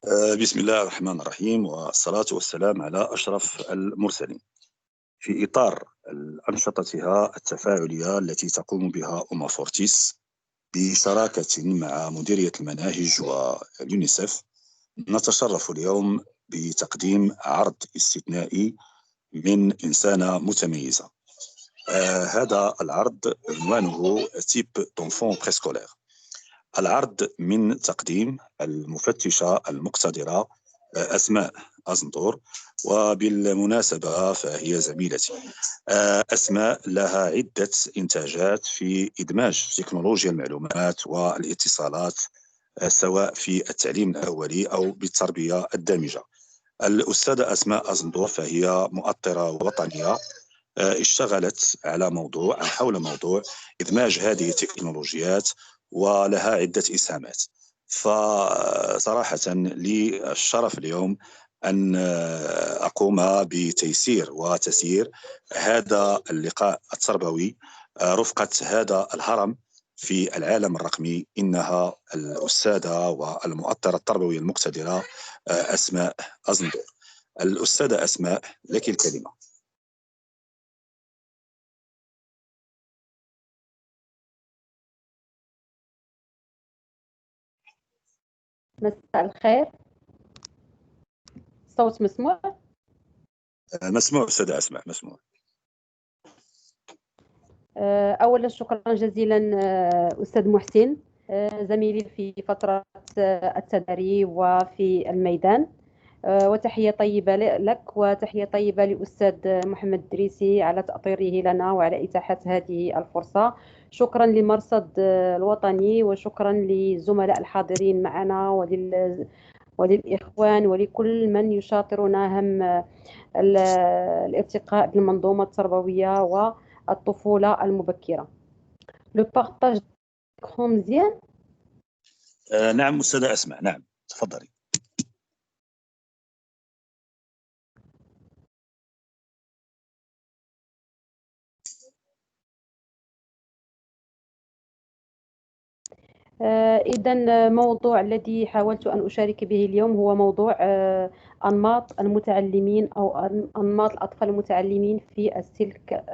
بسم الله الرحمن الرحيم، والصلاة والسلام على أشرف المرسلين. في إطار أنشطتها التفاعلية التي تقوم بها أوما فورتيس بشراكة مع مديرية المناهج واليونيسف، نتشرف اليوم بتقديم عرض استثنائي من إنسانة متميزة. هذا العرض عنوانه تيب دونفون بريسكولير. العرض من تقديم المفتشة المقتدرة أسماء أزندور، وبالمناسبة فهي زميلتي. أسماء لها عدة إنتاجات في إدماج تكنولوجيا المعلومات والاتصالات، سواء في التعليم الأولي أو بالتربية الدامجة. الأستاذة أسماء أزندور فهي مؤطرة وطنية، اشتغلت حول موضوع إدماج هذه التكنولوجيات، ولها عدة إسهامات. فصراحة لي الشرف اليوم أن أقوم بتيسير وتسيير هذا اللقاء التربوي رفقة هذا الهرم في العالم الرقمي. إنها الأستاذة والمؤطرة التربوية المقتدرة أسماء أزندور. الأستاذة أسماء، لك الكلمة. مساء الخير. الصوت مسموع؟ مسموع أستاذة أسماء، مسموع. أولا شكرا جزيلا أستاذ محسن، زميلي في فترة التدريب وفي الميدان، وتحية طيبة لك وتحية طيبة لأستاذ محمد الدريسي على تأطيره لنا وعلى إتاحة هذه الفرصة. شكرا للمرصد الوطني، وشكرا للزملاء الحاضرين معنا وللإخوان ولكل من يشاطرنا هم الارتقاء بالمنظومة التربوية والطفولة المبكرة. لو بارطاج مزيان. نعم أستاذة أسماء، نعم تفضلي. إذا موضوع الذي حاولت أن أشارك به اليوم هو موضوع أنماط المتعلمين أو أنماط الأطفال المتعلمين في السلك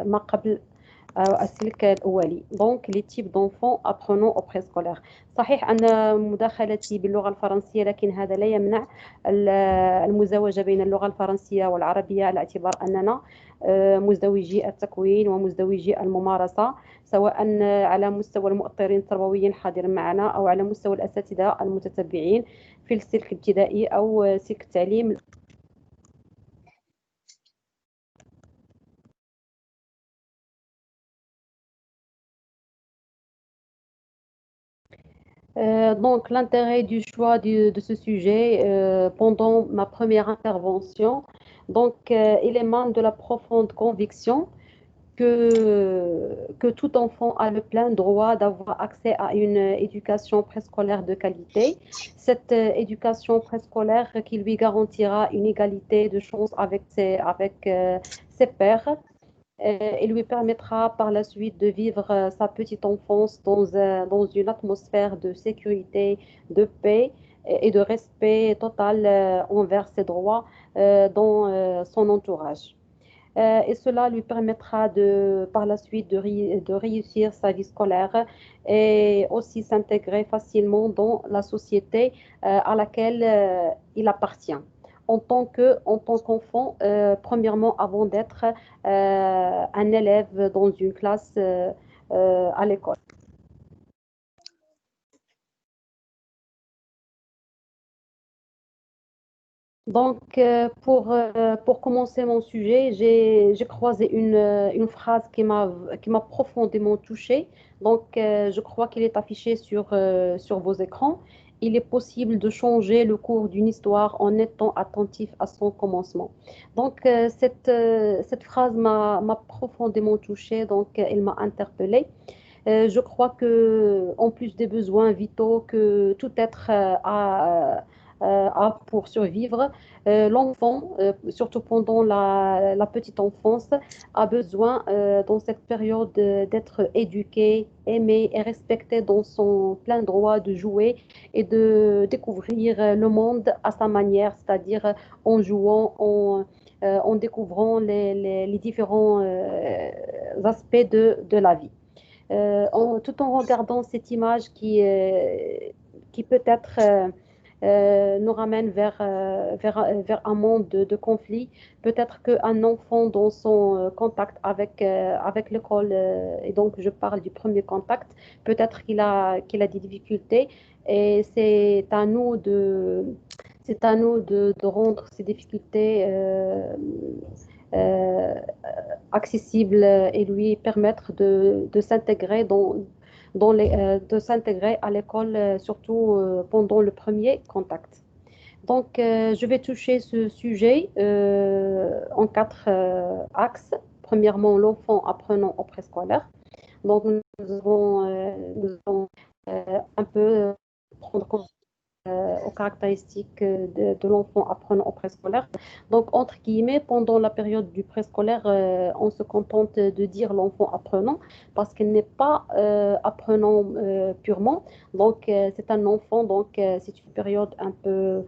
ما قبل السلك الأولي، دونك لي تيب دونفون أبرونون أو بريسكولير. صحيح أن مداخلتي باللغة الفرنسية، لكن هذا لا يمنع المزاوجة بين اللغة الفرنسية والعربية، على اعتبار أننا مزدوجي التكوين ومزدوجي الممارسة، سواء على مستوى المؤطرين التربويين الحاضرين معنا أو على مستوى الأساتذة المتتبعين في السلك الابتدائي أو سلك التعليم. Donc, l'intérêt du choix de ce sujet pendant ma première intervention, donc, il émane de la profonde conviction que tout enfant a le plein droit d'avoir accès à une éducation préscolaire de qualité. Cette éducation préscolaire qui lui garantira une égalité de chance avec ses pairs, et lui permettra par la suite de vivre sa petite enfance dans une atmosphère de sécurité, de paix et de respect total envers ses droits dans son entourage. Et cela lui permettra par la suite de réussir sa vie scolaire et aussi s'intégrer facilement dans la société à laquelle il appartient. En tant qu'enfant, premièrement, avant d'être un élève dans une classe à l'école. Donc, pour commencer mon sujet, j'ai croisé une phrase qui m'a profondément touchée. Donc, je crois qu'il est affiché sur vos écrans. Il est possible de changer le cours d'une histoire en étant attentif à son commencement. Donc, cette phrase m'a profondément touchée, donc elle m'a interpellée. Je crois que, en plus des besoins vitaux que tout être pour survivre. L'enfant, surtout pendant la petite enfance, a besoin dans cette période d'être éduqué, aimé et respecté dans son plein droit de jouer et de découvrir le monde à sa manière, c'est-à-dire en jouant, en découvrant les différents aspects de la vie. Tout en regardant cette image qui peut-être nous ramène vers un monde de conflit. Peut-être qu'un enfant dans son contact avec l'école, et donc je parle du premier contact, peut-être qu'il a des difficultés et c'est à nous de rendre ces difficultés euh, accessibles et lui permettre de s'intégrer de s'intégrer à l'école, surtout pendant le premier contact. Donc, je vais toucher ce sujet en quatre axes. Premièrement, l'enfant apprenant au préscolaire. Donc, nous allons un peu prendre compte aux caractéristiques de l'enfant apprenant au préscolaire. Donc, entre guillemets, pendant la période du préscolaire, on se contente de dire l'enfant apprenant parce qu'il n'est pas apprenant purement. Donc, c'est un enfant, donc c'est une période un peu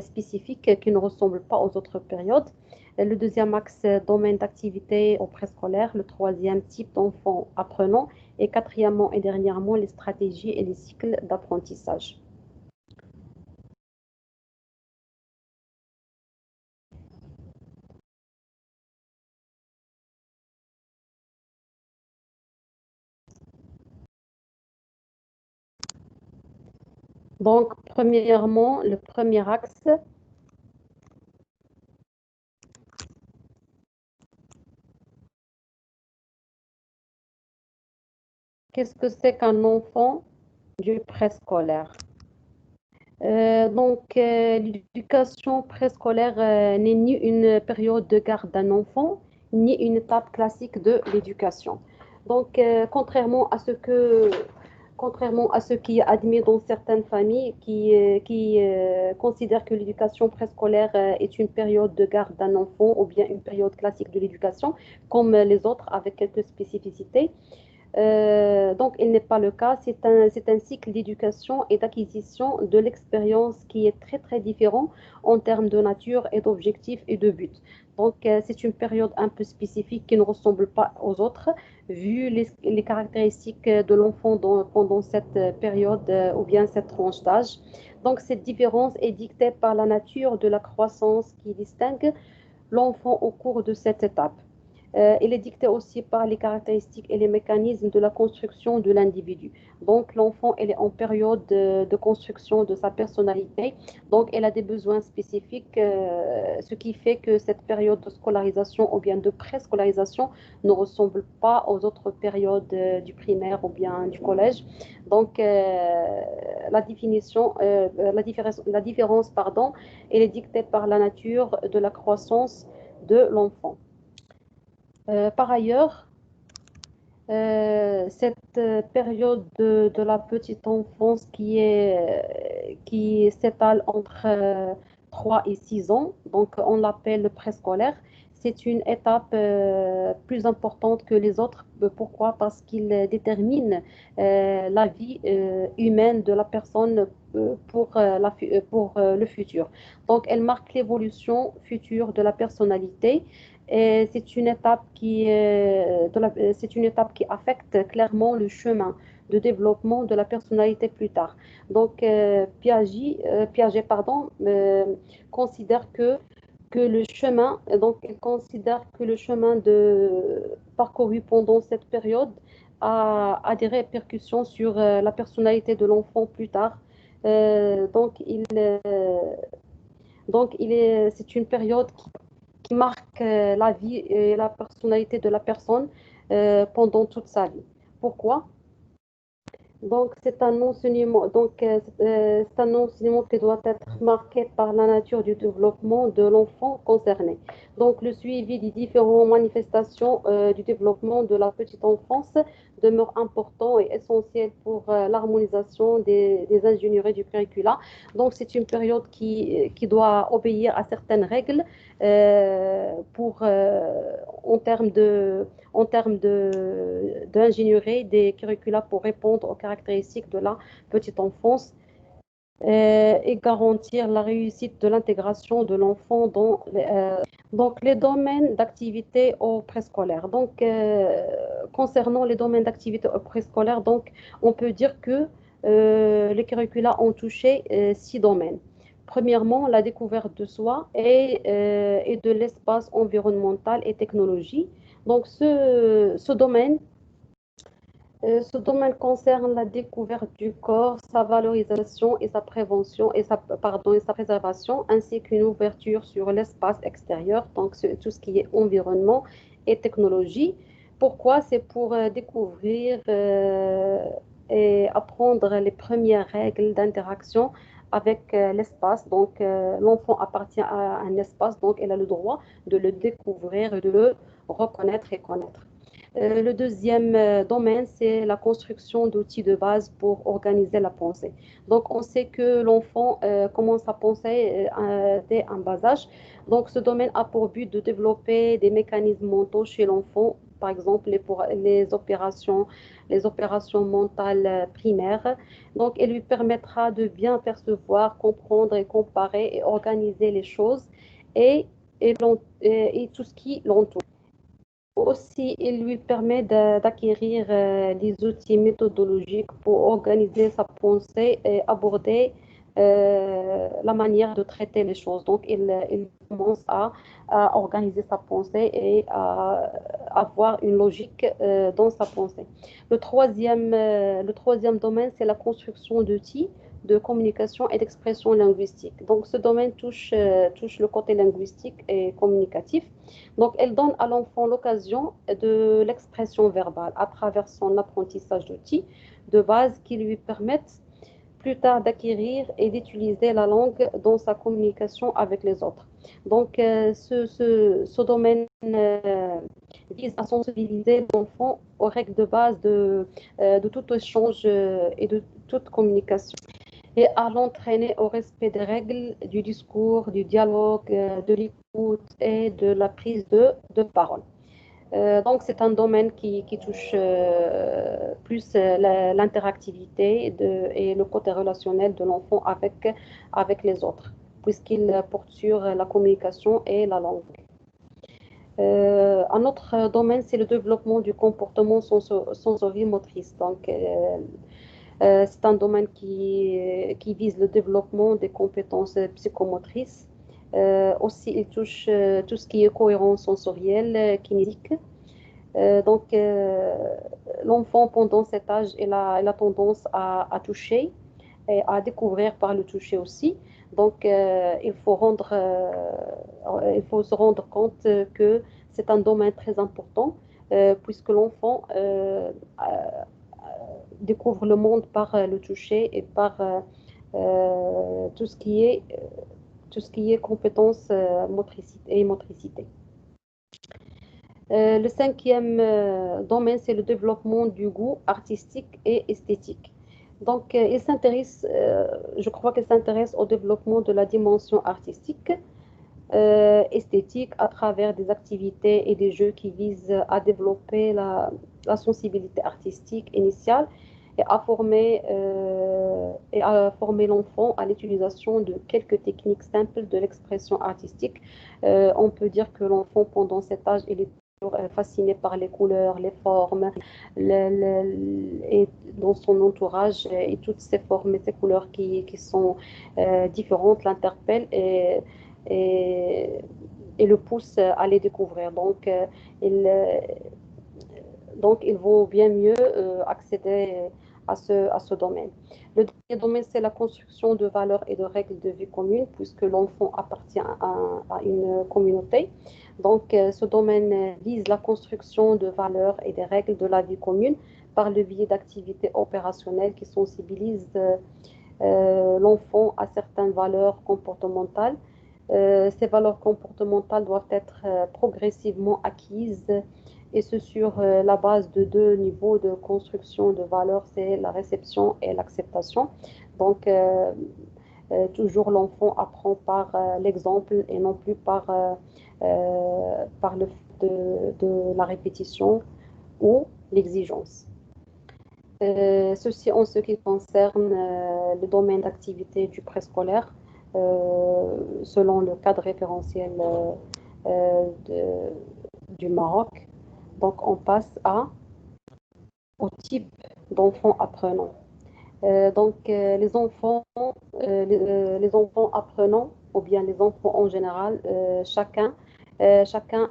spécifique qui ne ressemble pas aux autres périodes. Le deuxième axe, domaine d'activité au préscolaire. Le troisième, type d'enfant apprenant. Et quatrièmement et dernièrement, les stratégies et les cycles d'apprentissage. Donc, premièrement, le premier axe, qu'est-ce que c'est qu'un enfant du préscolaire? L'éducation préscolaire n'est ni une période de garde d'un enfant, ni une étape classique de l'éducation. Donc, contrairement à ce qui est admis dans certaines familles qui considèrent que l'éducation préscolaire est une période de garde d'un enfant ou bien une période classique de l'éducation, comme les autres, avec quelques spécificités. Donc, il n'est pas le cas. C'est un cycle d'éducation et d'acquisition de l'expérience qui est très, très différent en termes de nature et d'objectifs et de buts. Donc, c'est une période un peu spécifique qui ne ressemble pas aux autres, vu les caractéristiques de l'enfant pendant cette période ou bien cette tranche d'âge. Donc, cette différence est dictée par la nature de la croissance qui distingue l'enfant au cours de cette étape. Il est dicté aussi par les caractéristiques et les mécanismes de la construction de l'individu. Donc, l'enfant, elle est en période de construction de sa personnalité. Donc, elle a des besoins spécifiques, ce qui fait que cette période de scolarisation ou bien de préscolarisation ne ressemble pas aux autres périodes du primaire ou bien du collège. Donc, la différence, pardon, elle est dictée par la nature de la croissance de l'enfant. Par ailleurs, cette période de la petite enfance qui s'étale entre 3 et 6 ans, donc on l'appelle le préscolaire, c'est une étape plus importante que les autres. Pourquoi? Parce qu'il détermine la vie humaine de la personne pour le futur. Donc, elle marque l'évolution future de la personnalité et c'est une étape qui affecte clairement le chemin de développement de la personnalité plus tard. Donc, Piaget, pardon, considère que le chemin, donc il considère que le chemin parcouru pendant cette période a des répercussions sur la personnalité de l'enfant plus tard. Euh, donc, il, euh, c'est une période qui marque la vie et la personnalité de la personne pendant toute sa vie. Pourquoi? Donc, c'est un enseignement qui doit être marqué par la nature du développement de l'enfant concerné. Donc, le suivi des différentes manifestations du développement de la petite enfance demeure important et essentiel pour l'harmonisation des ingénieries du curricula. Donc, c'est une période qui doit obéir à certaines règles en termes d'ingénierie des curricula pour répondre aux caractéristiques de la petite enfance et garantir la réussite de l'intégration de l'enfant dans donc, les domaines d'activité au préscolaire. Donc, concernant les domaines d'activité au préscolaire, donc, on peut dire que les curricula ont touché 6 domaines. Premièrement, la découverte de soi et de l'espace environnemental et technologie. Donc, ce domaine concerne la découverte du corps, sa valorisation et sa prévention et sa préservation, ainsi qu'une ouverture sur l'espace extérieur, donc tout ce qui est environnement et technologie. Pourquoi? C'est pour découvrir et apprendre les premières règles d'interaction avec l'espace. Donc, l'enfant appartient à un espace, donc elle a le droit de le découvrir et de le reconnaître et connaître. Le deuxième domaine, c'est la construction d'outils de base pour organiser la pensée. Donc, on sait que l'enfant commence à penser dès un bas âge. Donc, ce domaine a pour but de développer des mécanismes mentaux chez l'enfant, par exemple les opérations mentales primaires. Donc, elle lui permettra de bien percevoir, comprendre et comparer et organiser les choses et, et tout ce qui l'entoure. Aussi, il lui permet d'acquérir des outils méthodologiques pour organiser sa pensée et aborder la manière de traiter les choses. Donc, il commence à organiser sa pensée et à avoir une logique dans sa pensée. Le troisième domaine, c'est la construction d'outils de communication et d'expression linguistique. Donc, ce domaine touche le côté linguistique et communicatif. Donc, elle donne à l'enfant l'occasion de l'expression verbale à travers son apprentissage d'outils de base qui lui permettent plus tard d'acquérir et d'utiliser la langue dans sa communication avec les autres. Donc, ce domaine vise à sensibiliser l'enfant aux règles de base de tout échange et de toute communication et à l'entraîner au respect des règles du discours, du dialogue, de l'écoute et de la prise de parole. Donc, c'est un domaine qui touche plus l'interactivité et le côté relationnel de l'enfant avec les autres, puisqu'il porte sur la communication et la langue. Un autre domaine, c'est le développement du comportement sensorimotrice. Donc, c'est un domaine qui vise le développement des compétences psychomotrices. Aussi, il touche tout ce qui est cohérence sensorielle, kinésique. Donc, l'enfant, pendant cet âge, elle a tendance à toucher et à découvrir par le toucher aussi. Donc, il faut se rendre compte que c'est un domaine très important puisque l'enfant découvre le monde par le toucher et par tout tout ce qui est compétence motricité et motricité. Le cinquième domaine, c'est le développement du goût artistique et esthétique. Donc, je crois qu'il s'intéresse au développement de la dimension artistique, esthétique, à travers des activités et des jeux qui visent à développer la sensibilité artistique initiale et à former l'enfant à l'utilisation de quelques techniques simples de l'expression artistique. On peut dire que l'enfant, pendant cet âge, il est fasciné par les couleurs, les formes, et dans son entourage, et toutes ces formes et ces couleurs qui sont différentes l'interpellent et, et le poussent à les découvrir. Il, donc, il vaut bien mieux accéder à ce domaine. Le dernier domaine, c'est la construction de valeurs et de règles de vie commune, puisque l'enfant appartient à une communauté. Donc, ce domaine vise la construction de valeurs et des règles de la vie commune par le biais d'activités opérationnelles qui sensibilisent l'enfant à certaines valeurs comportementales Ces valeurs comportementales doivent être progressivement acquises et ce sur la base de deux niveaux de construction de valeurs, c'est la réception et l'acceptation. Donc, toujours l'enfant apprend par l'exemple et non plus par le fait de la répétition ou l'exigence. Ceci en ce qui concerne le domaine d'activité du préscolaire, selon le cadre référentiel du Maroc. Donc, on passe au type d'enfants apprenants. Les enfants apprenants, ou bien les enfants en général, chacun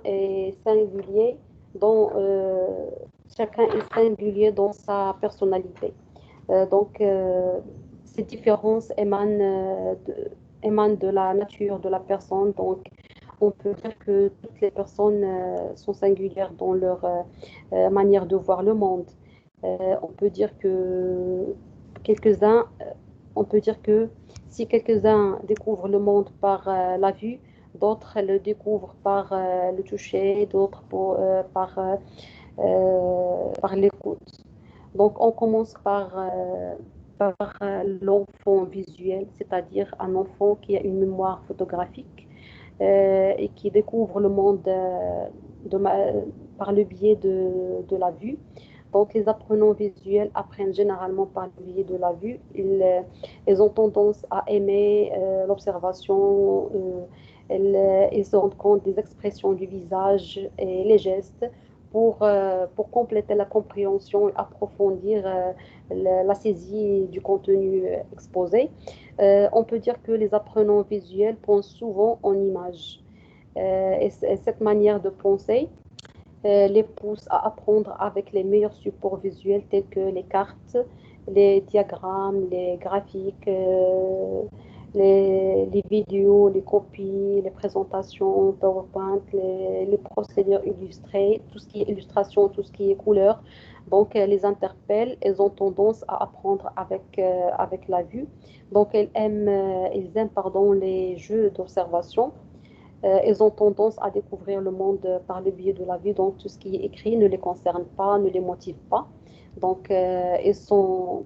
est singulier dans, chacun est singulier dans sa personnalité. Ces différences émanent de la nature de la personne. Donc, on peut dire que toutes les personnes sont singulières dans leur manière de voir le monde. On peut dire que quelques-uns, on peut dire que si quelques-uns découvrent le monde par la vue, d'autres le découvrent par le toucher, d'autres par l'écoute. Donc, on commence par l'enfant visuel, c'est-à-dire un enfant qui a une mémoire photographique et qui découvre le monde de, par le biais de la vue. Donc, les apprenants visuels apprennent généralement par le biais de la vue. Ils ont tendance à aimer l'observation. Ils se rendent compte des expressions du visage et les gestes pour compléter la compréhension et approfondir la saisie du contenu exposé. On peut dire que les apprenants visuels pensent souvent en images. Et cette manière de penser les pousse à apprendre avec les meilleurs supports visuels tels que les cartes, les diagrammes, les graphiques, les vidéos, les copies, les présentations, PowerPoint, les procédures illustrées, tout ce qui est illustration, tout ce qui est couleur. Donc, les interpelle, elles ont tendance à apprendre avec la vue. Donc, ils aiment pardon, les jeux d'observation. Ils ont tendance à découvrir le monde par le biais de la vue, donc tout ce qui est écrit ne les concerne pas, ne les motive pas. Donc, ils sont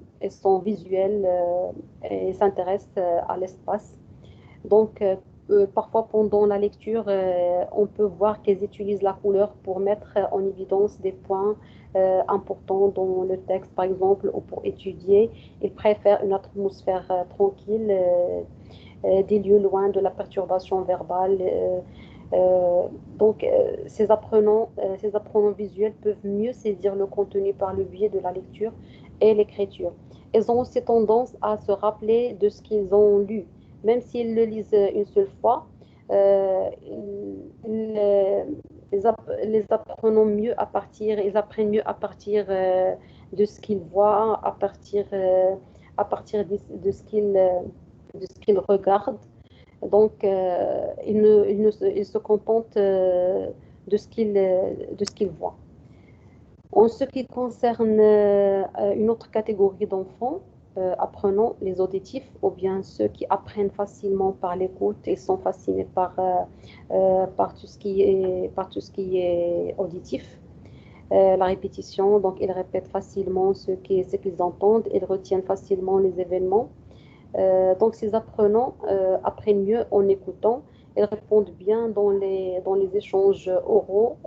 visuels et s'intéressent à l'espace. Donc, parfois pendant la lecture, on peut voir qu'ils utilisent la couleur pour mettre en évidence des points importants dans le texte, par exemple, ou pour étudier. Ils préfèrent une atmosphère tranquille, des lieux loin de la perturbation verbale. Ces apprenants visuels peuvent mieux saisir le contenu par le biais de la lecture et l'écriture. Ils ont aussi tendance à se rappeler de ce qu'ils ont lu, même s'ils le lisent une seule fois. Les apprenons mieux à partir, ils apprennent mieux à partir de ce qu'ils voient, à partir de ce qu'ils regardent. Donc, ils se contentent de ce qu'ils voient. En ce qui concerne une autre catégorie d'enfants, apprenant les auditifs, ou bien ceux qui apprennent facilement par l'écoute et sont fascinés par par tout ce qui est auditif. La répétition, donc ils répètent facilement ce qu'ils entendent, ils retiennent facilement les événements. Donc, ces apprenants apprennent mieux en écoutant. Ils répondent bien dans les échanges oraux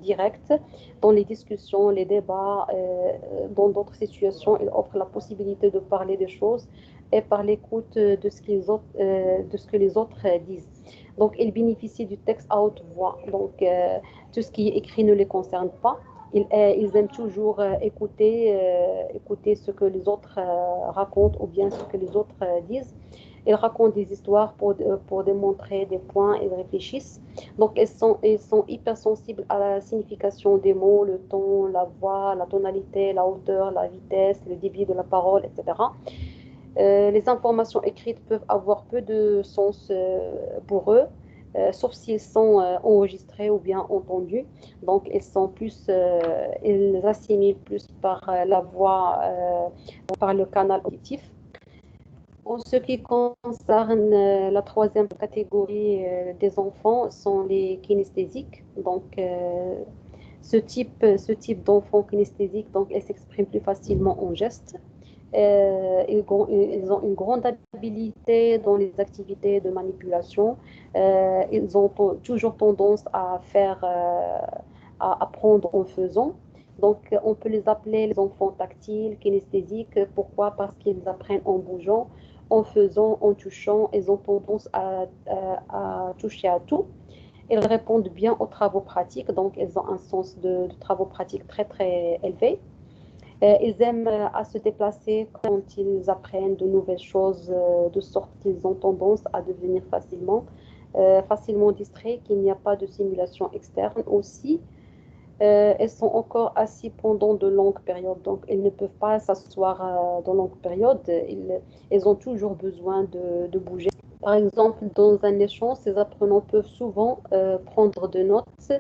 directs, dans les discussions, les débats. Dans d'autres situations, ils offrent la possibilité de parler des choses et par l'écoute de ce que les autres disent. Donc, ils bénéficient du texte à haute voix. Donc, tout ce qui est écrit ne les concerne pas. Ils aiment toujours écouter ce que les autres racontent ou bien ce que les autres disent. Ils racontent des histoires pour démontrer des points, ils réfléchissent. Donc, ils sont hypersensibles à la signification des mots, le ton, la voix, la tonalité, la hauteur, la vitesse, le débit de la parole, etc. Les informations écrites peuvent avoir peu de sens pour eux, sauf s'ils sont enregistrés ou bien entendus. Donc, ils assimilent plus par la voix, par le canal auditif. En ce qui concerne la troisième catégorie des enfants, sont les kinesthésiques. Donc, ce type d'enfant kinesthésique, donc, elle s'exprime plus facilement en gestes. Ils ont une grande habilité dans les activités de manipulation. Ils ont toujours tendance à à apprendre en faisant. Donc, on peut les appeler les enfants tactiles, kinesthésiques. Pourquoi? Parce qu'ils apprennent en bougeant, en faisant, en touchant. Ils ont tendance à toucher à tout. Ils répondent bien aux travaux pratiques, donc ils ont un sens de travaux pratiques très, très élevé. Ils aiment à se déplacer quand ils apprennent de nouvelles choses, de sorte qu'ils ont tendance à devenir facilement distraits, qu'il n'y a pas de simulation externe aussi. Elles sont encore assis pendant de longues périodes, donc ils ne peuvent pas s'asseoir dans de longues périodes. Ils ont toujours besoin de bouger. Par exemple, dans un échange, ces apprenants peuvent souvent prendre de notes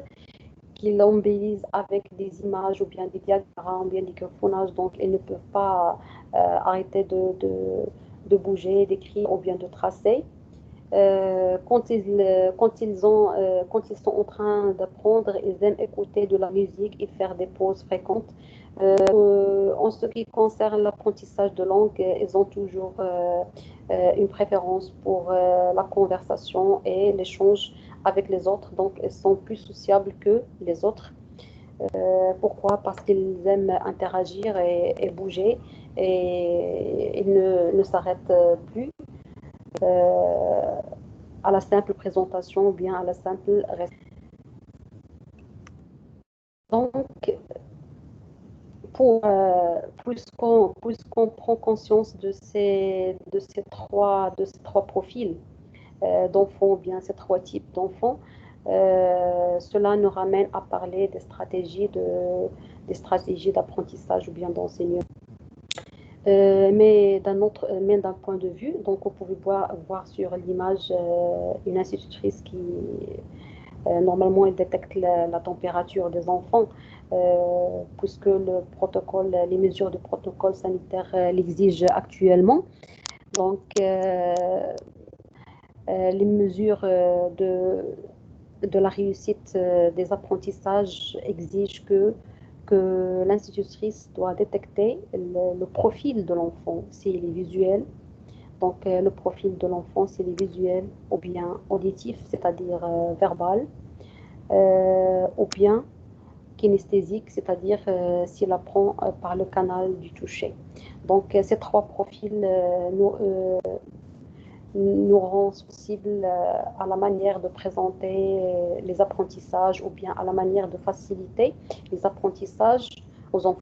qui l'embellissent avec des images ou bien des diagrammes ou bien des graphonages, donc ils ne peuvent pas arrêter de bouger, d'écrire ou bien de tracer. Quand ils sont en train d'apprendre, ils aiment écouter de la musique et faire des pauses fréquentes. En ce qui concerne l'apprentissage de langue, ils ont toujours une préférence pour la conversation et l'échange avec les autres. Donc, ils sont plus sociables que les autres. Pourquoi? Parce qu'ils aiment interagir et bouger et ils ne s'arrêtent plus à la simple présentation ou bien à la simple donc puisqu'on prend conscience de ces trois profils d'enfants ou bien ces trois types d'enfants, cela nous ramène à parler des stratégies d'apprentissage ou bien d'enseignement. Mais d'un point de vue, donc on pouvait voir sur l'image une institutrice qui normalement elle détecte la température des enfants, puisque les mesures de protocole sanitaire l'exigent actuellement. Donc les mesures de la réussite des apprentissages exigent que l'institutrice doit détecter le profil de l'enfant, s'il est visuel. Donc, le profil de l'enfant, s'il est visuel ou bien auditif, c'est-à-dire verbal, ou bien kinesthésique, c'est-à-dire s'il apprend par le canal du toucher. Donc, ces trois profils nous rend sensibles à la manière de présenter les apprentissages ou bien à la manière de faciliter les apprentissages aux enfants.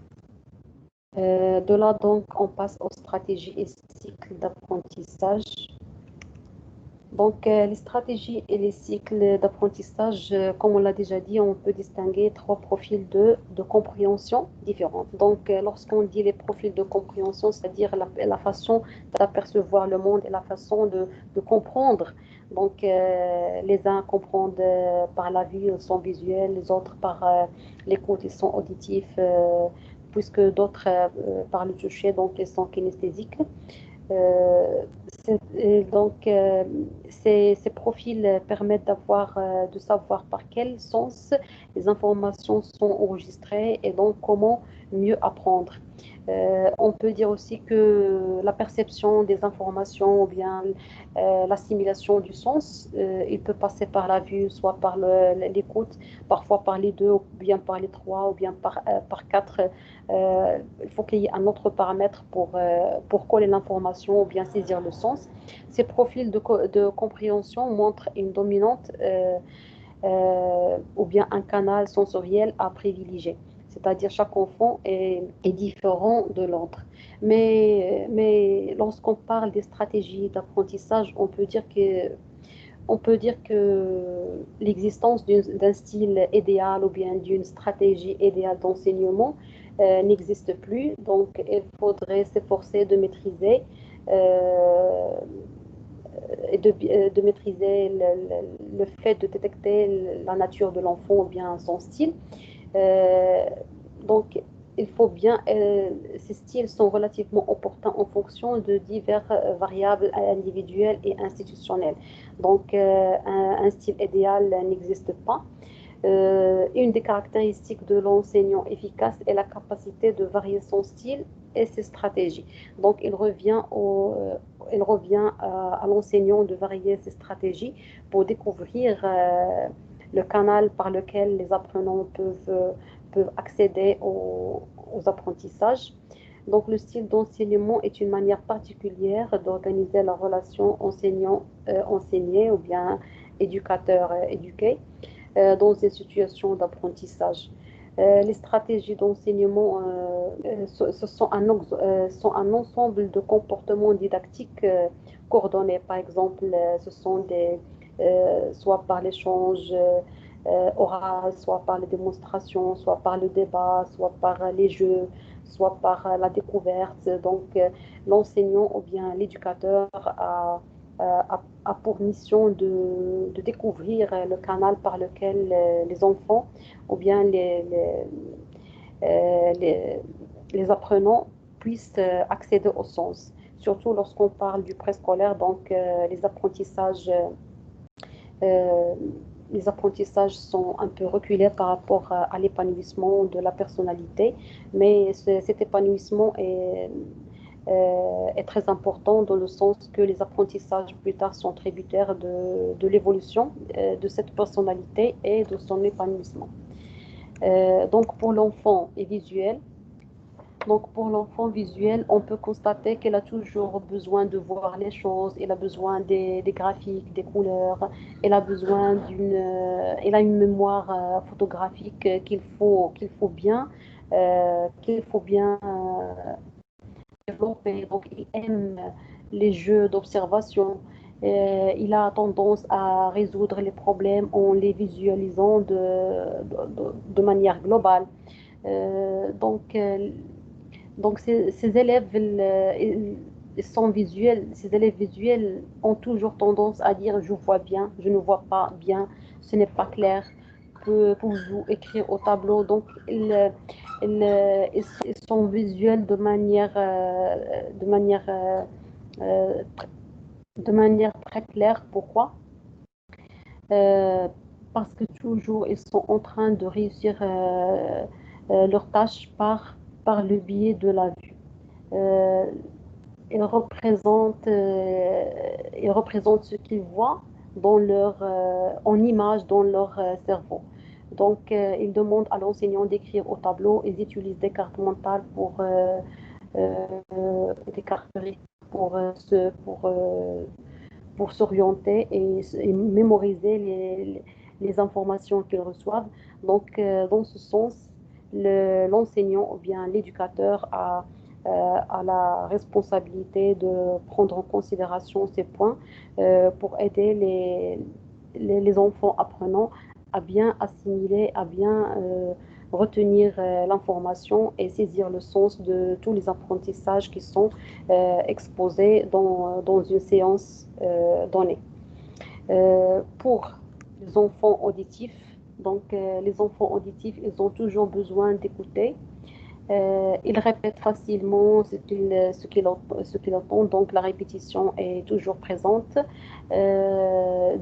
De là, donc, on passe aux stratégies et cycles d'apprentissage. Donc, les stratégies et les cycles d'apprentissage, comme on l'a déjà dit, on peut distinguer trois profils de compréhension différents. Donc, lorsqu'on dit les profils de compréhension, c'est-à-dire la façon d'apercevoir le monde et la façon de comprendre. Donc, les uns comprennent par la vue, ils sont visuels, les autres par l'écoute, ils sont auditifs, puisque d'autres par le toucher, donc ils sont kinesthésiques. Euh, donc, ces profils permettent de savoir par quel sens les informations sont enregistrées et donc comment mieux apprendre. On peut dire aussi que la perception des informations ou bien l'assimilation du sens, il peut passer par la vue, soit par l'écoute, parfois par les deux, ou bien par les trois, ou bien par quatre. Il faut qu'il y ait un autre paramètre pour coller l'information ou bien saisir le sens. Ces profils de compréhension montrent une dominante ou bien un canal sensoriel à privilégier. C'est-à-dire chaque enfant est différent de l'autre. Mais lorsqu'on parle des stratégies d'apprentissage, on peut dire que l'existence d'un style idéal ou bien d'une stratégie idéale d'enseignement n'existe plus. Donc, il faudrait s'efforcer de maîtriser euh, de maîtriser le fait de détecter la nature de l'enfant ou bien son style. Euh, donc, il faut bien, ces styles sont relativement opportuns en fonction de divers variables individuelles et institutionnelles. Donc, un style idéal n'existe pas. Une des caractéristiques de l'enseignant efficace est la capacité de varier son style et ses stratégies. Donc, il revient à l'enseignant de varier ses stratégies pour découvrir le canal par lequel les apprenants peuvent accéder aux apprentissages. Donc, le style d'enseignement est une manière particulière d'organiser la relation enseignant-enseigné ou bien éducateur-éduqué dans une situation d'apprentissage. Les stratégies d'enseignement sont un ensemble de comportements didactiques coordonnés. Par exemple, ce sont soit par l'échange oral, soit par les démonstrations, soit par le débat, soit par les jeux, soit par la découverte. Donc, l'enseignant ou bien l'éducateur a pour mission de découvrir le canal par lequel les enfants ou bien les, les apprenants puissent accéder au sens. Surtout lorsqu'on parle du préscolaire, donc euh, les apprentissages sont un peu reculés par rapport à l'épanouissement de la personnalité, mais cet épanouissement est très important dans le sens que les apprentissages plus tard sont tributaires de l'évolution de cette personnalité et de son épanouissement. Donc pour l'enfant et visuel, donc pour l'enfant visuel, on peut constater qu'elle a toujours besoin de voir les choses, elle a besoin des graphiques, des couleurs, elle a besoin elle a une mémoire photographique qu'il faut bien développé, donc il aime les jeux d'observation. Il a tendance à résoudre les problèmes en les visualisant de manière globale. Donc, ces élèves, ils sont visuels. Ces élèves visuels ont toujours tendance à dire je vois bien, je ne vois pas bien, ce n'est pas clair. Pouvez-vous écrire au tableau? Donc, ils sont visuels euh, de manière très claire. Pourquoi? Euh, Parce que toujours ils sont en train de réussir leur tâche par le biais de la vue. Euh, ils représentent ce qu'ils voient en image dans leur cerveau. Donc, ils demandent à l'enseignant d'écrire au tableau. Ils utilisent des cartes mentales des cartes pour, pour s'orienter et mémoriser les informations qu'ils reçoivent. Donc, dans ce sens, l'enseignant ou bien l'éducateur a la responsabilité de prendre en considération ces points pour aider les enfants apprenants à bien assimiler, à bien retenir l'information et saisir le sens de tous les apprentissages qui sont exposés dans une séance donnée. Pour les enfants auditifs, donc les enfants auditifs, ils ont toujours besoin d'écouter. Ils répètent facilement ce qu'ils entendent, donc la répétition est toujours présente,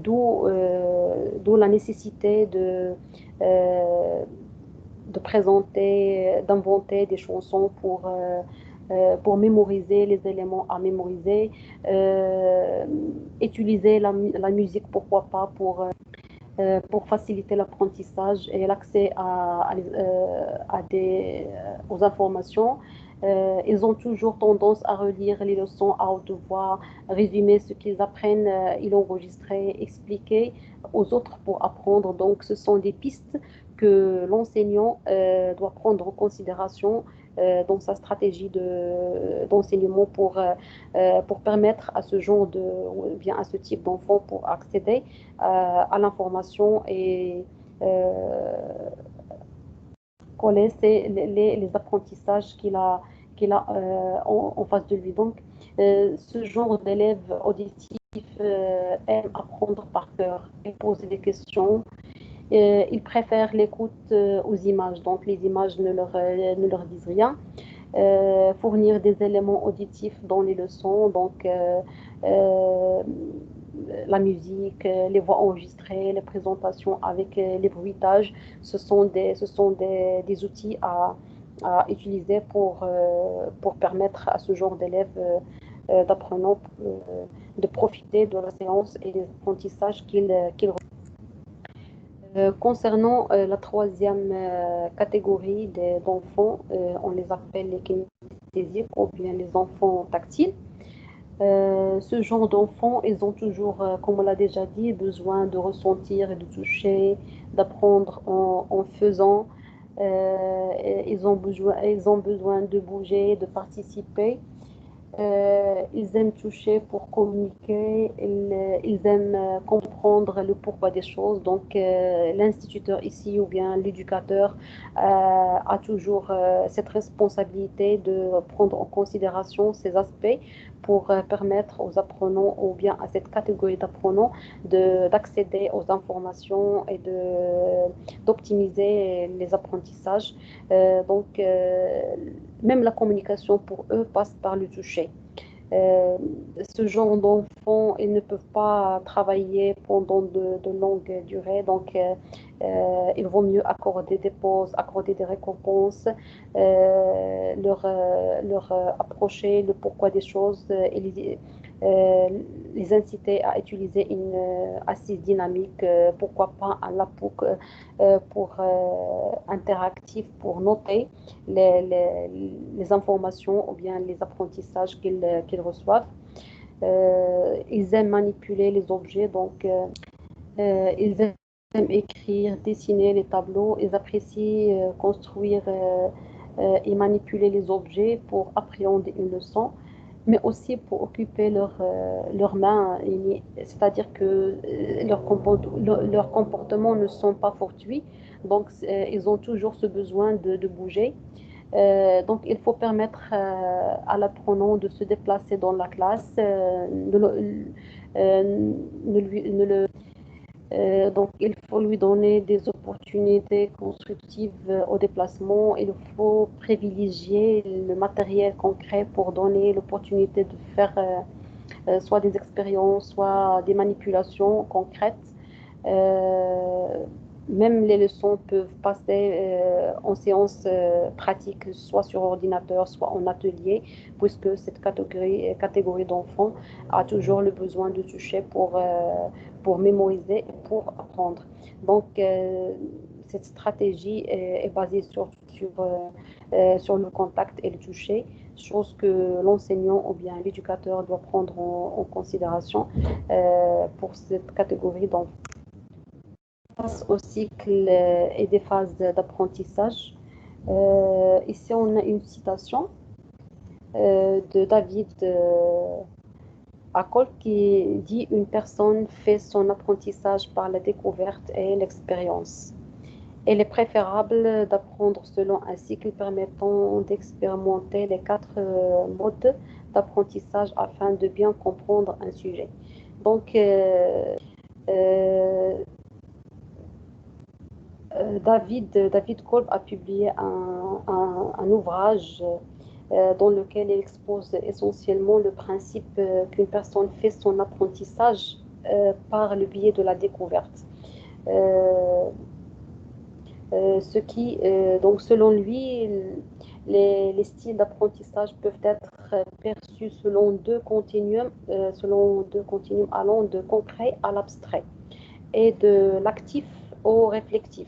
d'où la nécessité de présenter, d'inventer des chansons pour mémoriser les éléments à mémoriser, utiliser la musique, pourquoi pas, pour faciliter l'apprentissage et l'accès aux informations. Ils ont toujours tendance à relire les leçons à haute voix, résumer ce qu'ils apprennent, ils enregistrer, expliquer aux autres pour apprendre. Donc, ce sont des pistes que l'enseignant doit prendre en considération dans sa stratégie d'enseignement pour permettre à ce genre ou bien à ce type d'enfant pour accéder à l'information et connaître les apprentissages qu'il a en face de lui. Donc, ce genre d'élève auditif aime apprendre par cœur et poser des questions Ils préfèrent l'écoute aux images, donc les images ne leur disent rien. Fournir des éléments auditifs dans les leçons, donc euh, la musique, les voix enregistrées, les présentations avec les bruitages, ce sont des outils à utiliser pour permettre à ce genre d'élèves d'apprenants de profiter de la séance et des apprentissages qu'ils concernant la troisième catégorie d'enfants, on les appelle les kinesthésiques ou bien les enfants tactiles. Ce genre d'enfants, ils ont toujours, comme on l'a déjà dit, besoin de ressentir et de toucher, d'apprendre en faisant. Ils ont besoin de bouger, de participer. Ils aiment toucher pour communiquer, ils aiment comprendre le pourquoi des choses. Donc, l'instituteur ici ou bien l'éducateur a toujours cette responsabilité de prendre en considération ces aspects pour permettre aux apprenants ou bien à cette catégorie d'apprenants d'accéder aux informations et d'optimiser les apprentissages. Même la communication pour eux passe par le toucher. Euh, Ce genre d'enfants, ils ne peuvent pas travailler pendant de longues durées, donc il vaut mieux accorder des pauses, accorder des récompenses, leur approcher le pourquoi des choses et euh, les inciter à utiliser une assise dynamique, pourquoi pas un lapbook pour interactif pour noter les informations ou bien les apprentissages qu'ils reçoivent. Ils aiment manipuler les objets, donc ils aiment écrire, dessiner les tableaux, ils apprécient construire et manipuler les objets pour appréhender une leçon, mais aussi pour occuper leurs mains, c'est-à-dire que leurs comportements ne sont pas fortuits, donc ils ont toujours ce besoin de bouger. Donc, il faut permettre à l'apprenant de se déplacer dans la classe, ne le donc, il faut lui donner des opportunités constructives au déplacement. Il faut privilégier le matériel concret pour donner l'opportunité de faire soit des expériences, soit des manipulations concrètes. Euh, Même les leçons peuvent passer en séance pratique, soit sur ordinateur, soit en atelier, puisque cette catégorie d'enfants a toujours le besoin de toucher pour mémoriser et pour apprendre. Donc, cette stratégie est basée sur le contact et le toucher, chose que l'enseignant ou bien l'éducateur doit prendre en considération pour cette catégorie d'enfants. Au cycle et des phases d'apprentissage. Ici, on a une citation de David Acol qui dit une personne fait son apprentissage par la découverte et l'expérience. Il est préférable d'apprendre selon un cycle permettant d'expérimenter les quatre modes d'apprentissage afin de bien comprendre un sujet. Donc, euh, David Kolb a publié un ouvrage dans lequel il expose essentiellement le principe qu'une personne fait son apprentissage par le biais de la découverte. Euh, donc selon lui, les styles d'apprentissage peuvent être perçus selon deux continuums allant de concret à l'abstrait et de l'actif au réflectif.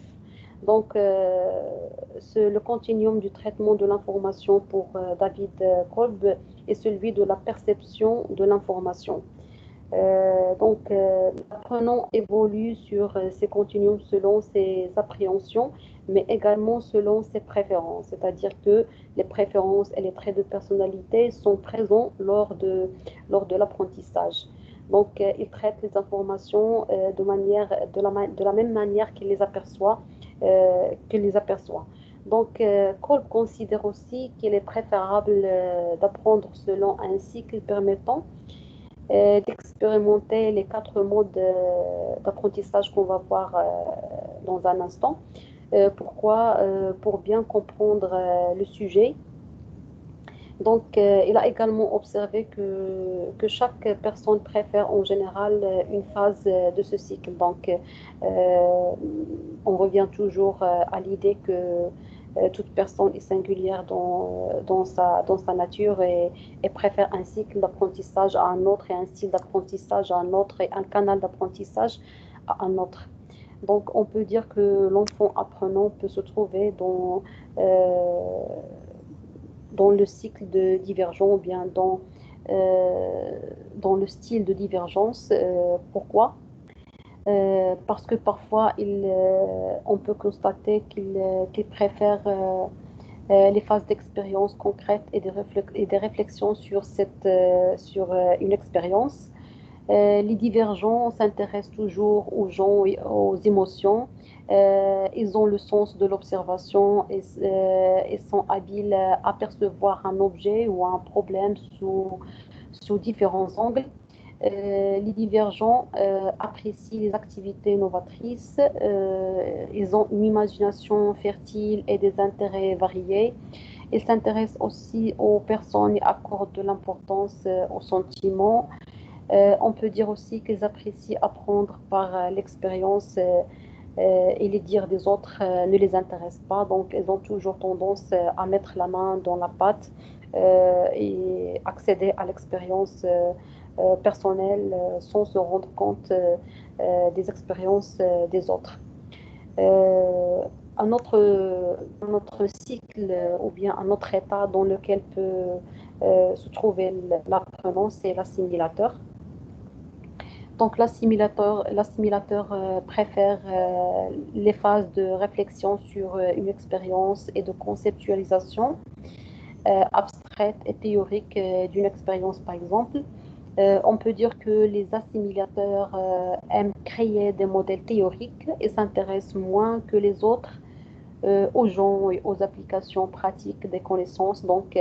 Donc, le continuum du traitement de l'information pour David Kolb est celui de la perception de l'information. L'apprenant évolue sur ces continuums selon ses appréhensions, mais également selon ses préférences. C'est-à-dire que les préférences et les traits de personnalité sont présents lors de l'apprentissage. Donc, il traite les informations de la même manière qu'il les aperçoit. Donc, Kolb considère aussi qu'il est préférable d'apprendre selon un cycle permettant d'expérimenter les quatre modes d'apprentissage qu'on va voir dans un instant. Pourquoi? Pour bien comprendre le sujet. Donc, il a également observé que chaque personne préfère en général une phase de ce cycle. Donc, on revient toujours à l'idée que toute personne est singulière dans sa nature et préfère un cycle d'apprentissage à un autre et un style d'apprentissage à un autre et un canal d'apprentissage à un autre. Donc, on peut dire que l'enfant apprenant peut se trouver euh, dans le cycle de divergence ou bien dans le style de divergence. Pourquoi? Parce que parfois, on peut constater qu'il préfère les phases d'expérience concrètes et des réflexions sur une expérience. Les divergents s'intéressent toujours aux gens et aux émotions. Ils ont le sens de l'observation et sont habiles à percevoir un objet ou un problème sous différents angles. Les divergents apprécient les activités novatrices. Ils ont une imagination fertile et des intérêts variés. Ils s'intéressent aussi aux personnes et accordent de l'importance aux sentiments. On peut dire aussi qu'ils apprécient apprendre par l'expérience et les dires des autres ne les intéressent pas. Donc, ils ont toujours tendance à mettre la main dans la pâte et accéder à l'expérience personnelle sans se rendre compte des expériences des autres. Euh, un autre cycle ou bien un autre état dans lequel peut se trouver l'apprenant, c'est l'assimilateur. Donc l'assimilateur préfère les phases de réflexion sur une expérience et de conceptualisation abstraite et théorique d'une expérience, par exemple. On peut dire que les assimilateurs aiment créer des modèles théoriques et s'intéressent moins que les autres aux gens et aux applications pratiques des connaissances. Donc,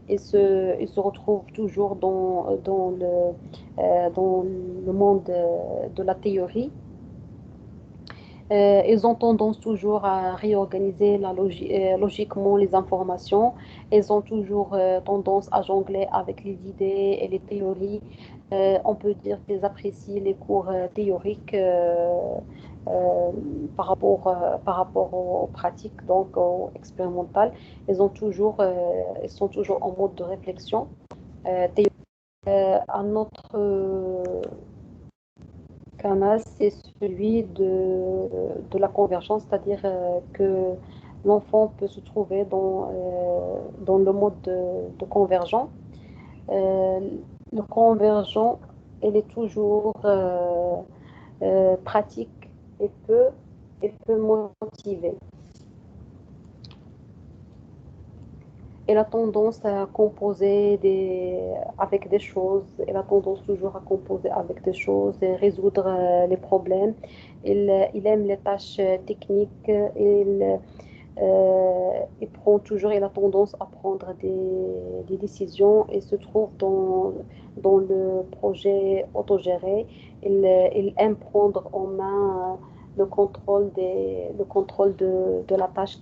ils se retrouvent toujours dans le monde de la théorie. Ils ont tendance toujours à réorganiser logiquement les informations. Ils ont toujours tendance à jongler avec les idées et les théories. On peut dire qu'ils apprécient les cours théoriques euh, par rapport aux pratiques, donc aux expérimentales. Ils sont toujours en mode de réflexion théorique. Un autre canal, c'est celui de la convergence, c'est-à-dire que l'enfant peut se trouver dans le mode de convergent. Euh, le convergent, il est toujours pratique et peut motiver. Elle a tendance à composer avec des choses. Elle a tendance toujours à composer avec des choses et résoudre les problèmes. Il aime les tâches techniques. Il a tendance à prendre des décisions et se trouve dans le projet autogéré. Il aime prendre en main le contrôle de la tâche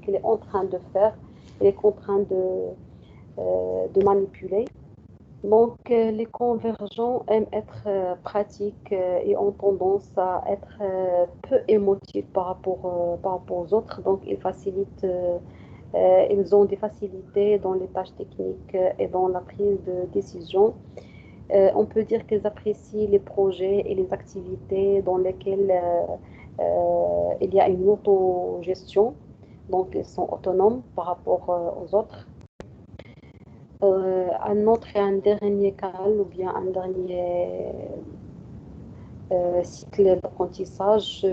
qu'il est en train de faire. Il est contraint de manipuler. Donc, les convergents aiment être pratiques et ont tendance à être peu émotifs par rapport aux autres. Donc, ils ont des facilités dans les tâches techniques et dans la prise de décision. On peut dire qu'ils apprécient les projets et les activités dans lesquelles il y a une autogestion. Donc, ils sont autonomes par rapport aux autres. Un autre et un dernier canal ou bien un dernier cycle d'apprentissage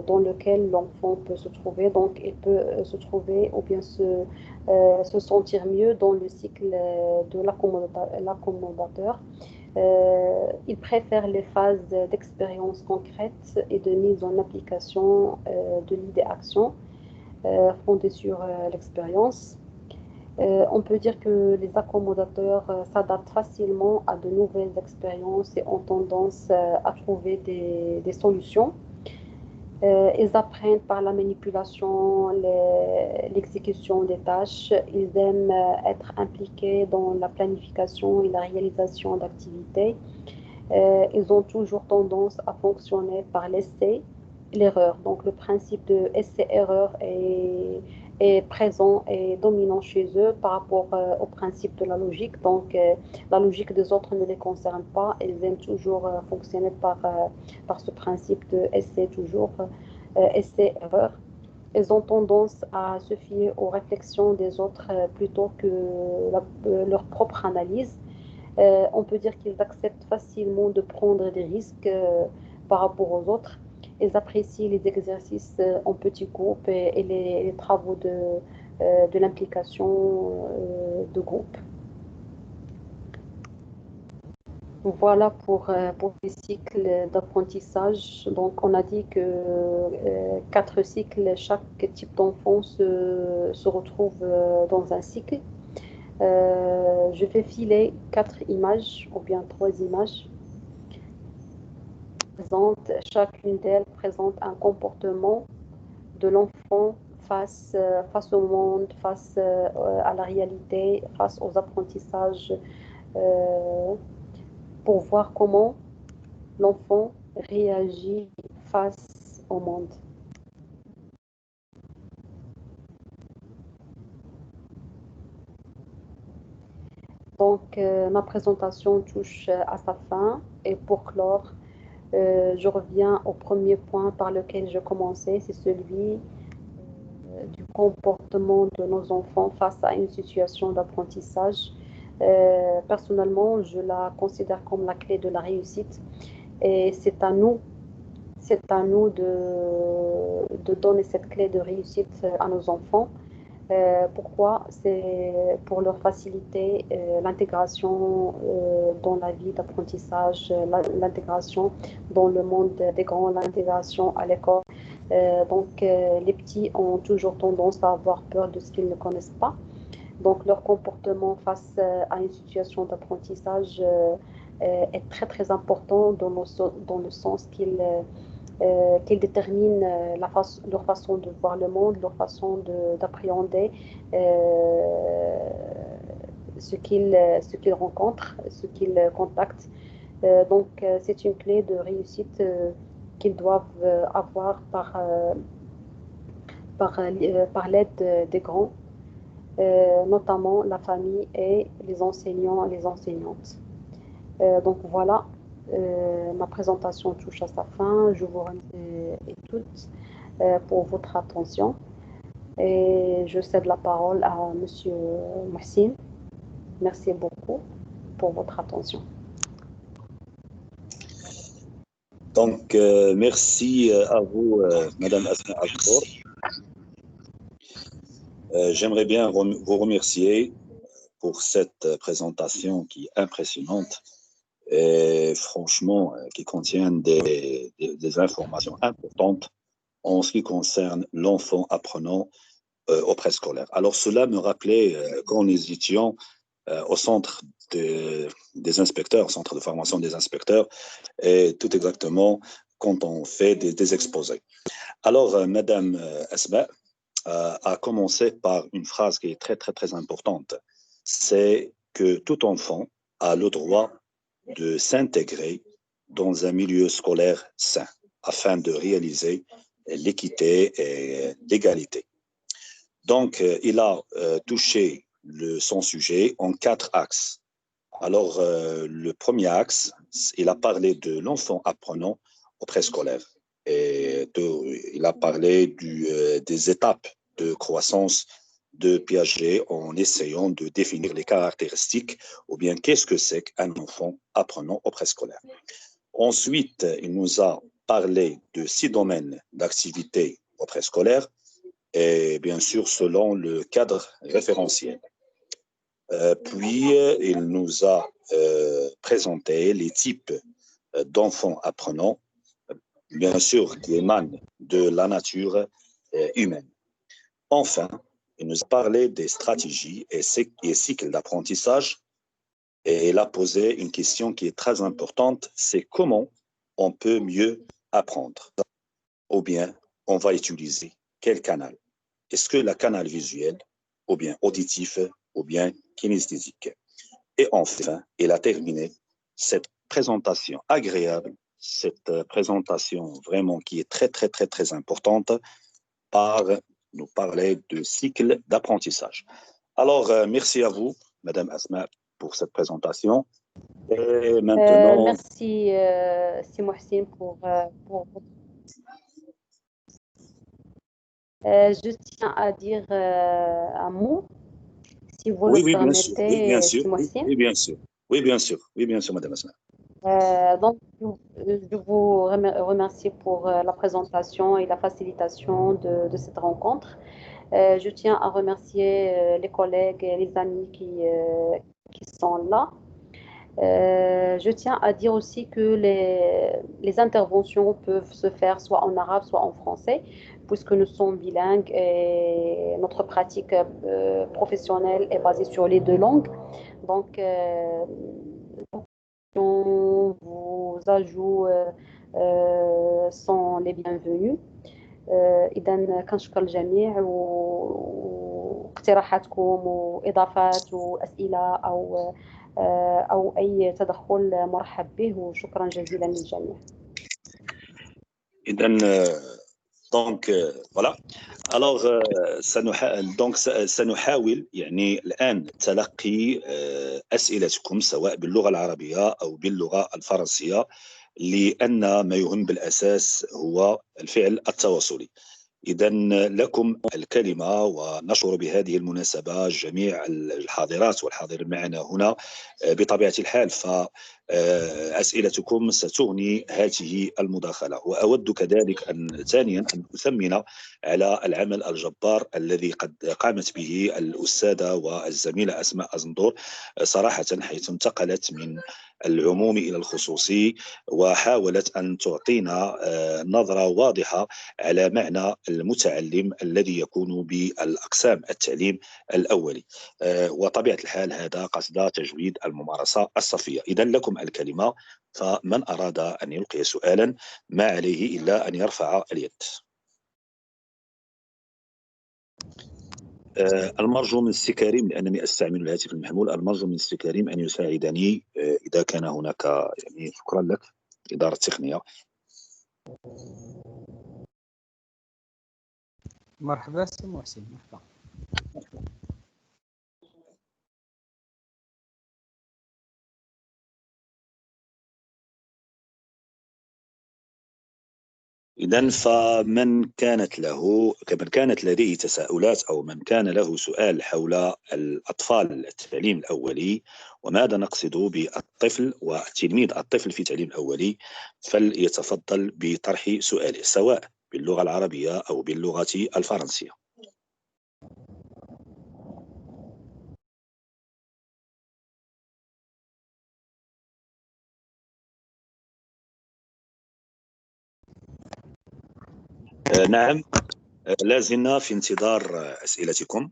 dans lequel l'enfant peut se trouver. Donc, il peut se trouver ou bien se sentir mieux dans le cycle de l'accommodateur. Il préfère les phases d'expérience concrète et de mise en application de l'idée-action fondée sur l'expérience. On peut dire que les accommodateurs s'adaptent facilement à de nouvelles expériences et ont tendance à trouver des solutions. Ils apprennent par la manipulation, l'exécution des tâches. Ils aiment être impliqués dans la planification et la réalisation d'activités. Ils ont toujours tendance à fonctionner par l'essai, l'erreur. Donc le principe de essai-erreur est présent et dominant chez eux par rapport au principe de la logique. Donc la logique des autres ne les concerne pas. Ils aiment toujours fonctionner par ce principe de essai toujours, essai-erreur. Ils ont tendance à se fier aux réflexions des autres plutôt que leur propre analyse. On peut dire qu'ils acceptent facilement de prendre des risques par rapport aux autres. Ils apprécient les exercices en petits groupes et les travaux de l'implication de groupe. Voilà pour les cycles d'apprentissage. Donc, on a dit que 4 cycles, chaque type d'enfant se retrouve dans un cycle. Je vais filer 4 images ou bien 3 images. Chacune d'elles présente un comportement de l'enfant face au monde, face à la réalité, face aux apprentissages, euh, pour voir comment l'enfant réagit face au monde. Donc, ma présentation touche à sa fin et pour clore, je reviens au premier point par lequel je commençais, c'est celui du comportement de nos enfants face à une situation d'apprentissage. Personnellement, je la considère comme la clé de la réussite et c'est à nous de donner cette clé de réussite à nos enfants. Pourquoi? C'est pour leur faciliter l'intégration dans la vie d'apprentissage, l'intégration dans le monde des grands, l'intégration à l'école. Donc, les petits ont toujours tendance à avoir peur de ce qu'ils ne connaissent pas. Donc, leur comportement face à une situation d'apprentissage est très, très important dans le sens qu'ils déterminent leur façon de voir le monde, leur façon d'appréhender ce qu'ils rencontrent, ce qu'ils contactent. Donc, c'est une clé de réussite qu'ils doivent avoir par l'aide des grands, notamment la famille et les enseignants et les enseignantes. Donc voilà, ma présentation touche à sa fin. Je vous remercie toutes pour votre attention et je cède la parole à Monsieur Mohsin. Merci beaucoup pour votre attention. Donc, merci à vous, Madame Asma Akbor. J'aimerais bien vous remercier pour cette présentation qui est impressionnante et franchement qui contient des informations importantes en ce qui concerne l'enfant apprenant au préscolaire. Alors cela me rappelait quand nous étions au centre des inspecteurs, au centre de formation des inspecteurs, et tout exactement quand on fait des exposés. Alors, Madame Asma a commencé par une phrase qui est très, très, très importante. C'est que tout enfant a le droit de s'intégrer dans un milieu scolaire sain afin de réaliser l'équité et l'égalité. Donc, il a touché son sujet en 4 axes. Alors, le premier axe, il a parlé de l'enfant apprenant au préscolaire. Et il a parlé des étapes de croissance de Piaget en essayant de définir les caractéristiques ou bien qu'est-ce que c'est qu'un enfant apprenant au préscolaire. Ensuite, il nous a parlé de 6 domaines d'activité au préscolaire et bien sûr selon le cadre référentiel. Puis, il nous a présenté les types d'enfants apprenants, bien sûr, qui émanent de la nature humaine. Enfin, il nous a parlé des stratégies et cycles d'apprentissage et il a posé une question qui est très importante, c'est comment on peut mieux apprendre. ou bien on va utiliser quel canal? Est-ce que le canal visuel, ou bien auditif, ou bien kinesthésique? Et enfin, il a terminé cette présentation agréable, cette présentation vraiment qui est très, très, très, très importante par nous parler de cycle d'apprentissage. Alors, merci à vous, Madame Asma, pour cette présentation. Et maintenant, merci, Si Mohsin, pour je tiens à dire un mot, si vous le oui, oui, bien sûr, oui, bien permettez, sûr, Si oui, Mohsin. oui, bien sûr, oui, bien sûr, oui, bien sûr, Madame Asma. Donc, je vous remercie pour la présentation et la facilitation de cette rencontre. Je tiens à remercier les collègues et les amis qui sont là. Je tiens à dire aussi que les interventions peuvent se faire soit en arabe, soit en français, puisque nous sommes bilingues et notre pratique professionnelle est basée sur les deux langues. Donc, vos ajouts sont les bienvenus. إذا كنشكر الجميع واقتراحاتكم وإضافات وأسئلة أو أي تدخل مرحب به وشكرا جزيلا للجميع. إذن donc voilà. Alors سنحاول يعني الآن تلقي أسئلتكم سواء باللغة العربية أو باللغة الفرنسية، لأن ما يهم بالأساس هو الفعل التواصلي. إذا لكم الكلمة، ونشعر بهذه المناسبة جميع الحاضرات والحاضرين معنا هنا بطبيعة الحال فأسئلتكم ستغني هذه المداخلة. وأود كذلك ثانيا أن أثمن على العمل الجبار الذي قد قامت به الأستاذة والزميلة أسماء أزندور صراحة، حيث انتقلت من العموم إلى الخصوصي وحاولت أن تعطينا نظرة واضحة على معنى المتعلم الذي يكون بالأقسام التعليم الأولي، وطبيعة الحال هذا قصد تجويد الممارسة الصفية. إذن لكم الكلمة، فمن أراد أن يلقي سؤالا ما عليه إلا أن يرفع اليد. المرجو من السي كريم، لأنني أستعمل الهاتف المحمول، المرجو من السي كريم أن يساعدني إذا كان هناك، يعني شكرا لك إدارة التقنية. مرحبا سي محسن، مرحبا. إذن فمن كانت لديه تساؤلات أو من كان له سؤال حول الأطفال التعليم الأولي وماذا نقصد بالطفل وتلميذ الطفل في التعليم الأولي، فليتفضل بطرح سؤاله سواء باللغة العربية أو باللغة الفرنسية. نعم، لازلنا في انتظار أسئلتكم.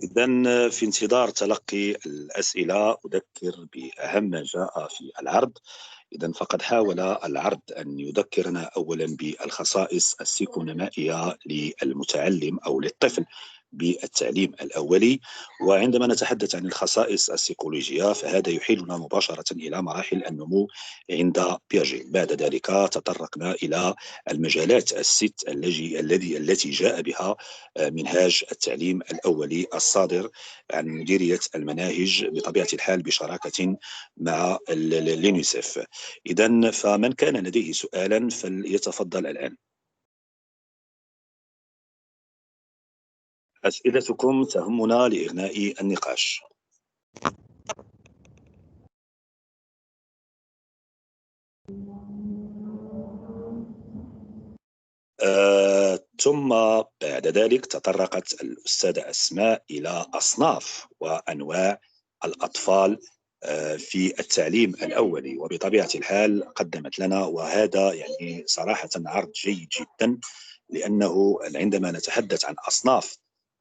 إذن في انتظار تلقي الأسئلة أذكر بأهم ما جاء في العرض. إذن فقد حاول العرض أن يذكرنا أولا بالخصائص السيكونيمائية للمتعلم أو للطفل بالتعليم الأولي، وعندما نتحدث عن الخصائص السيكولوجية فهذا يحيلنا مباشرة إلى مراحل النمو عند بياجي. بعد ذلك تطرقنا إلى المجالات الست التي جاء بها منهاج التعليم الأولي الصادر عن مديرية المناهج بطبيعة الحال بشراكة مع اليونيسف. إذن فمن كان لديه سؤالا فليتفضل الآن. أسئلتكم تهمنا لإغناء النقاش. ثم بعد ذلك تطرقت الأستاذة أسماء إلى أصناف وأنواع الأطفال في التعليم الأولي، وبطبيعة الحال قدمت لنا، وهذا يعني صراحة عرض جيد جدا، لأنه عندما نتحدث عن أصناف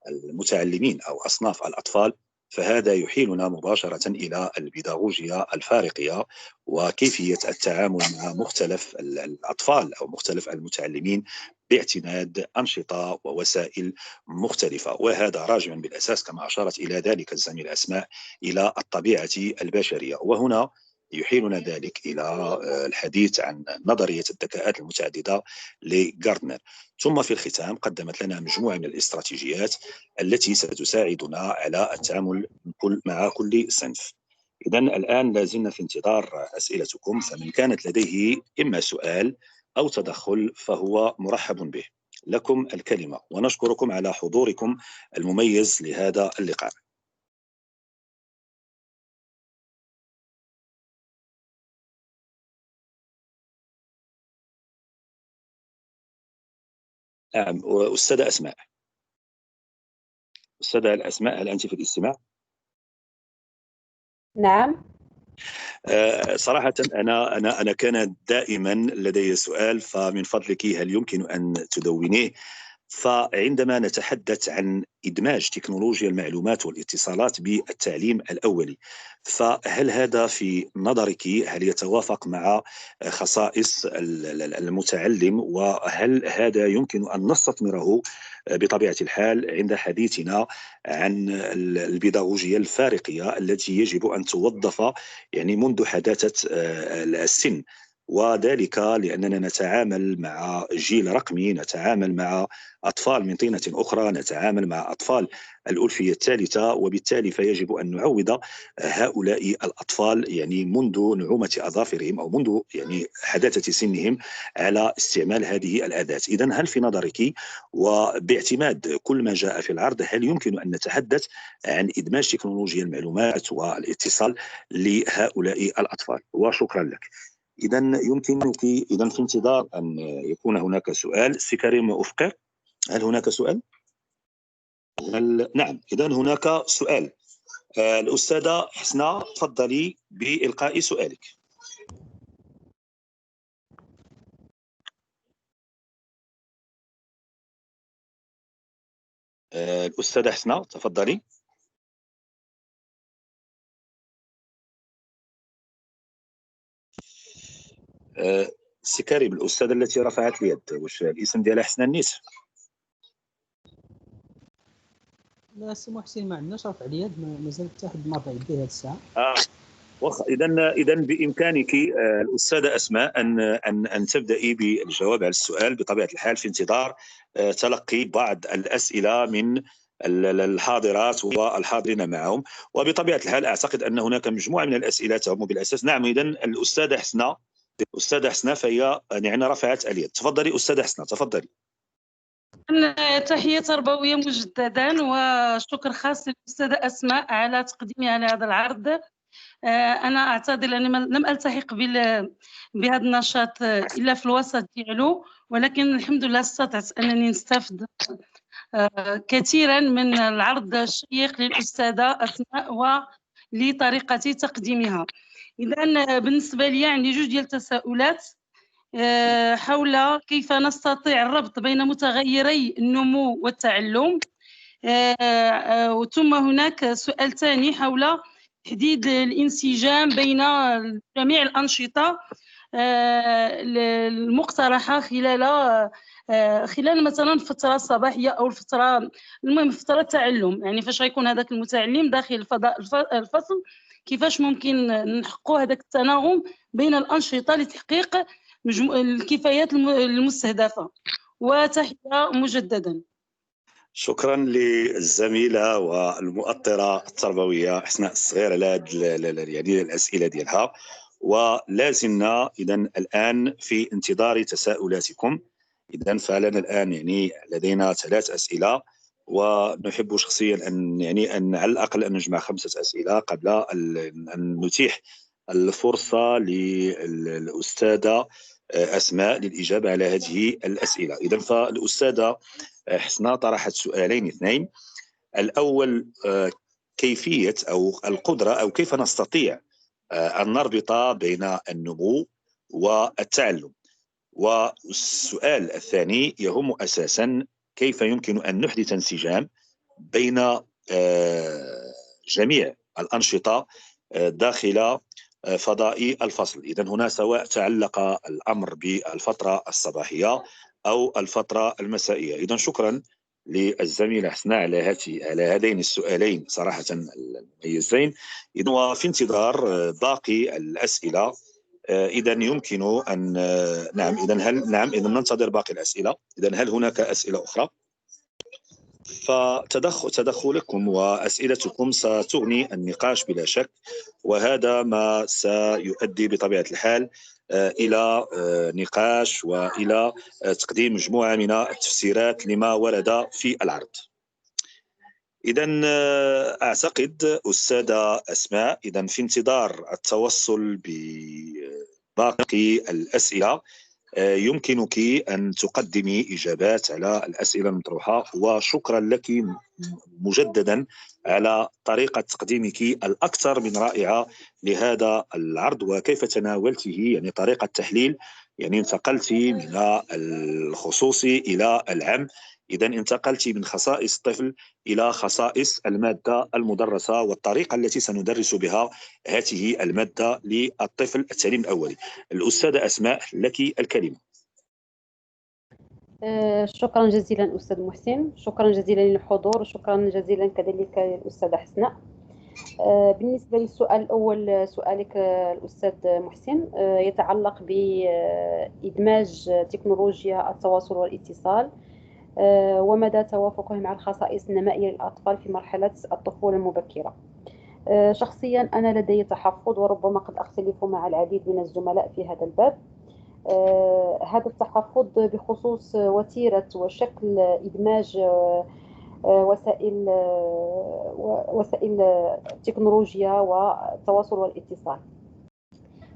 المتعلمين أو أصناف الأطفال فهذا يحيلنا مباشرة إلى البيداغوجيا الفارقية وكيفية التعامل مع مختلف الأطفال أو مختلف المتعلمين باعتماد أنشطة ووسائل مختلفة، وهذا راجع بالأساس كما أشارت إلى ذلك الزميل أسماء إلى الطبيعة البشرية. وهنا يحيلنا ذلك إلى الحديث عن نظرية الذكاءات المتعددة لغاردنر. ثم في الختام قدمت لنا مجموعة من الاستراتيجيات التي ستساعدنا على التعامل مع كل صنف. إذن الآن لازلنا في انتظار أسئلتكم، فمن كانت لديه إما سؤال أو تدخل فهو مرحب به. لكم الكلمة، ونشكركم على حضوركم المميز لهذا اللقاء. نعم أستاذة أسماء. أستاذة الأسماء، هل أنت في الاستماع؟ نعم. صراحة أنا كان دائما لدي سؤال، فمن فضلك هل يمكن أن تدونيه؟ فعندما نتحدث عن إدماج تكنولوجيا المعلومات والاتصالات بالتعليم الأولي، فهل هذا في نظرك هل يتوافق مع خصائص المتعلم، وهل هذا يمكن أن نستثمره بطبيعة الحال عند حديثنا عن البيداغوجيا الفارقية التي يجب أن توظف يعني منذ حداثة السن، وذلك لأننا نتعامل مع جيل رقمي، نتعامل مع أطفال من طينة أخرى، نتعامل مع أطفال الألفية الثالثة، وبالتالي فيجب أن نعود هؤلاء الأطفال يعني منذ نعومة أظافرهم أو منذ يعني حداثة سنهم على استعمال هذه الأداة. إذن هل في نظرك وباعتماد كل ما جاء في العرض هل يمكن أن نتحدث عن إدماج تكنولوجيا المعلومات والاتصال لهؤلاء الأطفال؟ وشكرا لك. إذا يمكنك إذا في انتظار أن يكون هناك سؤال. سي كريم أفقر، هل هناك سؤال؟ نعم، إذا هناك سؤال. الأستاذة حسنى تفضلي بإلقاء سؤالك. الأستاذة حسنى تفضلي. سي كريم، الأستاذة التي رفعت اليد واش الاسم ديالها حسنى النيس؟ لا سي محسن ما عندناش رفع اليد، مازال حتى حد ما رفع يديه هذه الساعه. إذا بإمكانك الأستاذة أسماء أن تبدأي بالجواب على السؤال بطبيعة الحال في انتظار تلقي بعض الأسئلة من الحاضرات والحاضرين معهم، وبطبيعة الحال أعتقد أن هناك مجموعة من الأسئلة تعم بالأساس. نعم، إذا الأستاذة حسنى فهي يعني رفعت اليد. تفضلي أستاذة حسنى، تفضلي. تحية تربوية مجددا، وشكر خاص للأستاذة أسماء على تقديمها لهذا العرض. أنا أعتذر لأني لم ألتحق بهذا النشاط إلا في الوسط ديالو، ولكن الحمد لله استطعت أنني نستفد كثيرا من العرض الشيق للأستاذة أسماء ولطريقة تقديمها. إذن بالنسبة لي عندي جوج ديال التساؤلات حول كيف نستطيع الربط بين متغيري النمو والتعلم، ثم هناك سؤال ثاني حول تحديد الانسجام بين جميع الأنشطة المقترحة خلال مثلا الفترة الصباحية أو الفترة المهم فترة التعلم، يعني فاش غيكون هذاك المتعلم داخل الفصل، كيفاش ممكن نحققوا هذاك التناغم بين الأنشطة لتحقيق الكفايات المستهدفة. وتحية مجددا. شكرا للزميلة والمؤطرة التربوية حسناء الصغير على يعني الأسئلة ديالها، ولازلنا إذا الآن في انتظار تساؤلاتكم. إذا فعلنا الآن يعني لدينا 3 أسئلة، ونحب شخصيا أن على الأقل أن نجمع 5 أسئلة قبل أن نتيح الفرصة للأستاذة أسماء للإجابة على هذه الأسئلة. إذا فالأستاذة حسنى طرحت سؤالين اثنين. الأول كيفية أو القدرة أو كيف نستطيع أن نربط بين النمو والتعلم، والسؤال الثاني يهم أساسا كيف يمكن أن نحدث انسجام بين جميع الأنشطة داخل فضاء الفصل. إذن هنا سواء تعلق الأمر بالفترة الصباحية أو الفترة المسائية. إذن شكرا للزميلة حسناء على هذين السؤالين صراحة المميزين. إذن وفي انتظار باقي الأسئلة. إذن يمكن أن نعم إذن ننتظر باقي الأسئلة. إذن هل هناك أسئلة أخرى؟ فتدخلكم وأسئلتكم ستغني النقاش بلا شك، وهذا ما سيؤدي بطبيعة الحال إلى نقاش وإلى تقديم مجموعة من التفسيرات لما ورد في العرض. إذن أعتقد أستاذة أسماء، إذن في انتظار التوصل بباقي الأسئلة يمكنك أن تقدمي إجابات على الأسئلة المطروحة، وشكرا لك مجددا على طريقة تقديمك الأكثر من رائعة لهذا العرض، وكيف تناولته يعني طريقة تحليل، يعني انتقلت من الخصوصي إلى العام. إذن انتقلت من خصائص الطفل إلى خصائص المادة المدرسة والطريقة التي سندرس بها هذه المادة للطفل التعليم الأولي. الأستاذة أسماء لك الكلمة. شكرا جزيلا أستاذ محسن، شكرا جزيلا للحضور، وشكرا جزيلا كذلك للأستاذة حسناء. بالنسبة للسؤال الأول، سؤالك الأستاذ محسن يتعلق بإدماج تكنولوجيا التواصل والاتصال ومدى توافقه مع الخصائص النمائية للأطفال في مرحلة الطفولة المبكرة. شخصيا أنا لدي تحفظ، وربما قد أختلف مع العديد من الزملاء في هذا الباب. هذا التحفظ بخصوص وتيرة وشكل إدماج وسائل التكنولوجيا والتواصل والاتصال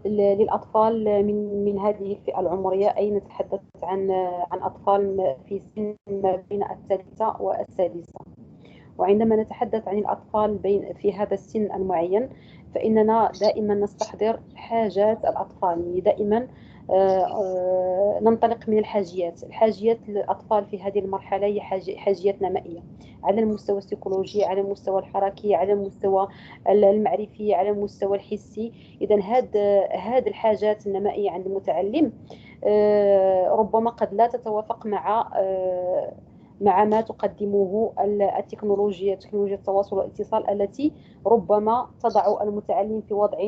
للأطفال من هذه الفئة العمرية، أي نتحدث عن أطفال في سن ما بين الثالثة والسادسة. وعندما نتحدث عن الأطفال في هذا السن المعين، فإننا دائما نستحضر حاجات الأطفال، يعني دائما ننطلق من الحاجيات للأطفال في هذه المرحلة هي حاجيات نمائية على المستوى السيكولوجي، على المستوى الحركي، على المستوى المعرفي، على المستوى الحسي. إذن هذه الحاجات النمائية عند المتعلم ربما قد لا تتوافق مع ما تقدمه تكنولوجيا التواصل والاتصال، التي ربما تضع المتعلم في وضع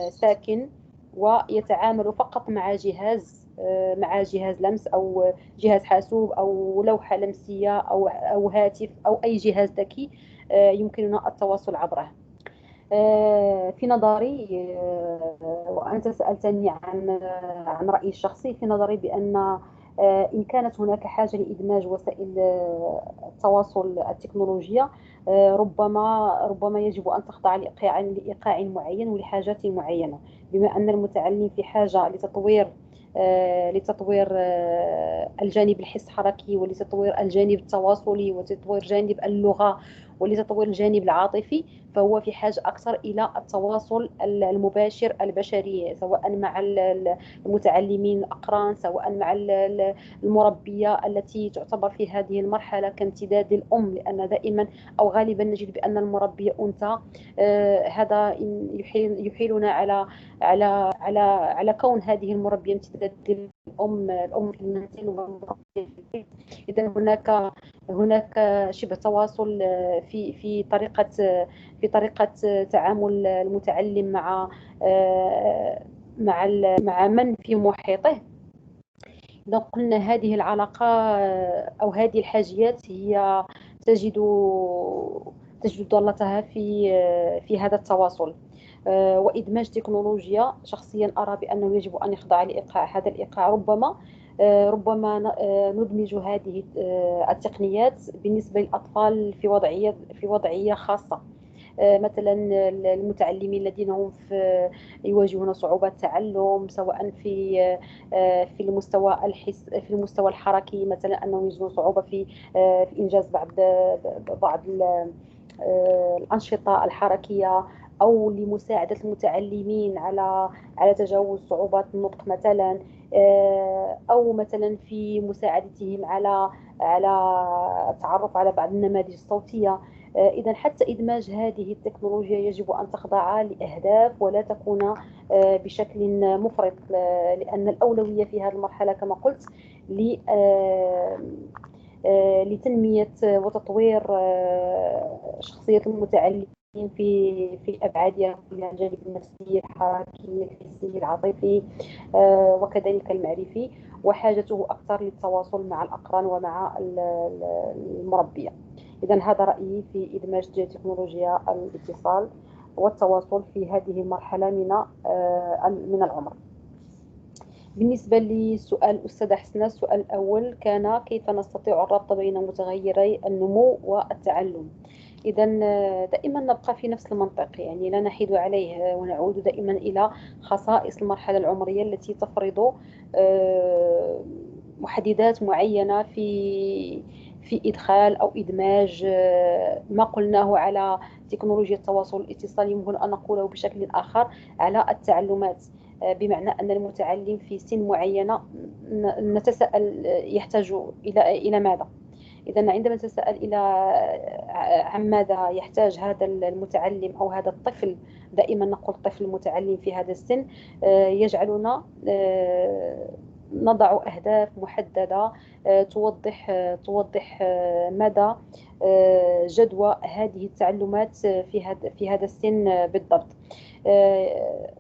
ساكن ويتعامل فقط مع جهاز لمس أو جهاز حاسوب أو لوحة لمسية أو هاتف أو أي جهاز ذكي يمكننا التواصل عبره. في نظري، وأنت سألتني عن رأيي الشخصي، في نظري بأن إن كانت هناك حاجة لإدماج وسائل التواصل التكنولوجيا، ربما يجب أن تخضع لإيقاع معين ولحاجات معينة، بما أن المتعلم في حاجة لتطوير الجانب الحس حركي، ولتطوير الجانب التواصلي، وتطوير جانب اللغة، ولتطوير الجانب العاطفي، فهو في حاجة أكثر إلى التواصل المباشر البشري، سواء مع المتعلمين الأقران، سواء مع المربية التي تعتبر في هذه المرحلة كامتداد للأم، لأن دائما أو غالبا نجد بأن المربية أنثى. هذا يحيلنا على كون هذه المربية امتداد الأم في المنزل والمربية في البيت. إذا هناك شبه تواصل في طريقة تعامل المتعلم مع من في محيطه. إذا قلنا هذه العلاقة أو هذه الحاجيات هي تجد ضالتها في هذا التواصل. وإدماج تكنولوجيا، شخصيا أرى بأنه يجب أن يخضع لإيقاع. هذا الإيقاع ربما ندمج هذه التقنيات بالنسبة للأطفال في وضعية خاصة. مثلا المتعلمين الذين هم يواجهون صعوبات تعلم، سواء في المستوى الحركي، مثلا أنهم يجدون صعوبة في إنجاز بعض الأنشطة الحركية، أو لمساعدة المتعلمين على تجاوز صعوبات النطق مثلا، أو مثلا في مساعدتهم على التعرف على بعض النماذج الصوتية. إذا حتى إدماج هذه التكنولوجيا يجب أن تخضع لأهداف ولا تكون بشكل مفرط، لأن الأولوية في هذه المرحلة كما قلت لتنمية وتطوير شخصية المتعلم في أبعادها كلها، الجانب النفسي، الحركي، الحسي، العاطفي، وكذلك المعرفي، وحاجته أكثر للتواصل مع الأقران ومع المربية. إذا هذا رأيي في إدماج تكنولوجيا الاتصال والتواصل في هذه المرحلة من العمر. بالنسبة لسؤال الأستاذة حسنة، السؤال الأول كان كيف نستطيع الربط بين متغيري النمو والتعلم؟ إذا دائما نبقى في نفس المنطق، يعني لا نحيد عليه ونعود دائما إلى خصائص المرحلة العمرية التي تفرض محددات معينة في إدخال أو إدماج ما قلناه على تكنولوجيا التواصل الاتصالي يمكن أن نقوله بشكل آخر على التعلمات، بمعنى أن المتعلم في سن معينة نتساءل يحتاج إلى ماذا. إذا عندما نتساءل عن ماذا يحتاج هذا المتعلم أو هذا الطفل، دائما نقول طفل متعلم في هذا السن، يجعلنا نضع أهداف محددة توضح مدى جدوى هذه التعلمات في هذا السن بالضبط.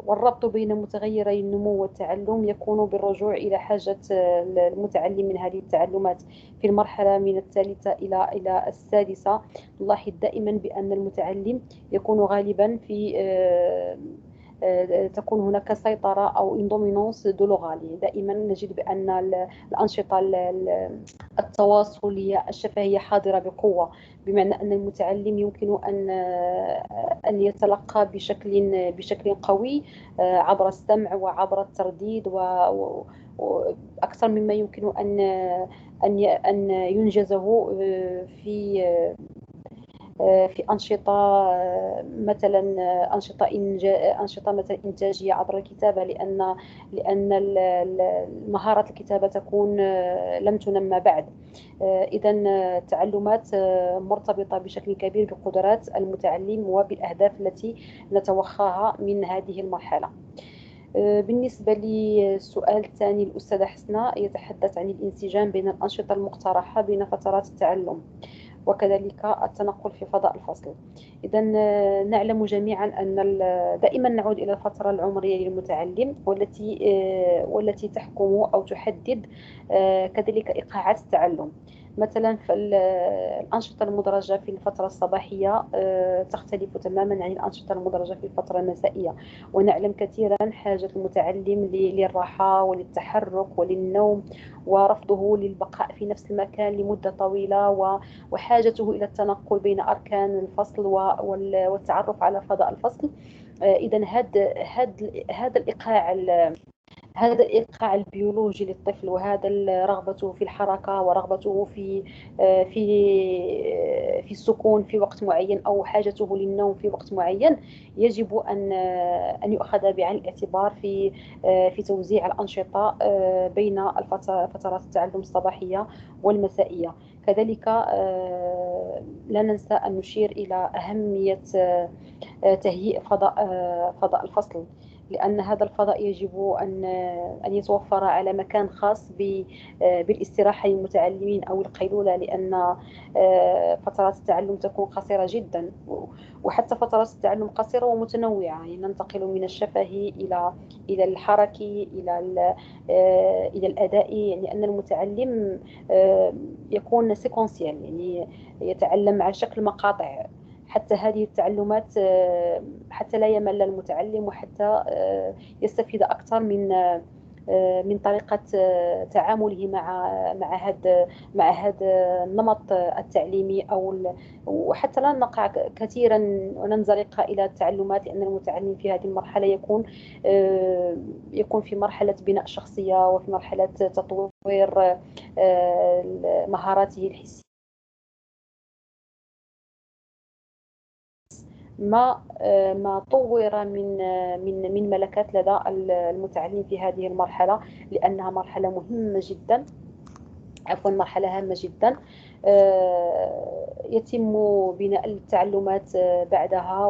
والربط بين متغيري النمو والتعلم يكون بالرجوع إلى حاجة المتعلم من هذه التعلمات في المرحلة من الثالثة إلى السادسة. نلاحظ دائما بأن المتعلم يكون غالبا تكون هناك سيطرة أو اندومينونس دو لوغالي. دائما نجد بأن الأنشطة التواصلية الشفهية حاضرة بقوة، بمعنى أن المتعلم يمكن أن يتلقى بشكل قوي عبر السمع وعبر الترديد وأكثر مما يمكن أن ينجزه في أنشطة مثلا أنشطة مثلا إنتاجية عبر الكتابة، لأن مهارة الكتابة تكون لم تنمى بعد. إذا التعلمات مرتبطة بشكل كبير بقدرات المتعلم وبالأهداف التي نتوخاها من هذه المرحلة. بالنسبة للسؤال الثاني الأستاذة حسنة يتحدث عن الانسجام بين الأنشطة المقترحة بين فترات التعلم وكذلك التنقل في فضاء الفصل. إذا نعلم جميعا أن دائما نعود إلى الفترة العمرية للمتعلم والتي تحكم أو تحدد كذلك إيقاعات التعلم. مثلا الأنشطة المدرجة في الفترة الصباحية تختلف تماما عن الأنشطة المدرجة في الفترة المسائية، ونعلم كثيرا حاجة المتعلم للراحة وللتحرك وللنوم، ورفضه للبقاء في نفس المكان لمدة طويلة، وحاجته إلى التنقل بين أركان الفصل والتعرف على فضاء الفصل. إذا هذا الإيقاع البيولوجي للطفل، وهذا رغبته في الحركة ورغبته في السكون في وقت معين أو حاجته للنوم في وقت معين، يجب أن يؤخذ بعين الاعتبار في توزيع الأنشطة بين فترات التعلم الصباحية والمسائية. كذلك لا ننسى أن نشير إلى أهمية تهيئ فضاء الفصل، لأن هذا الفضاء يجب أن يتوفر على مكان خاص بالاستراحة للمتعلمين أو القيلولة، لأن فترات التعلم تكون قصيرة جدا، وحتى فترات التعلم قصيرة ومتنوعة، يعني ننتقل من الشفهي إلى الحركي إلى الأدائي، يعني أن المتعلم يكون سيكونسيال، يعني يتعلم على شكل مقاطع. حتى هذه التعلمات حتى لا يمل المتعلم، وحتى يستفيد أكثر من طريقة تعامله مع هذا النمط التعليمي، وحتى لا نقع كثيرا وننزلق إلى التعلمات، لأن المتعلم في هذه المرحلة يكون في مرحلة بناء شخصية وفي مرحلة تطوير مهاراته الحسية. ما طور من ملكات لدى المتعلم في هذه المرحلة، لأنها مرحلة مهمة جدا عفوا مرحلة هامة جدا. يتم بناء التعلمات بعدها،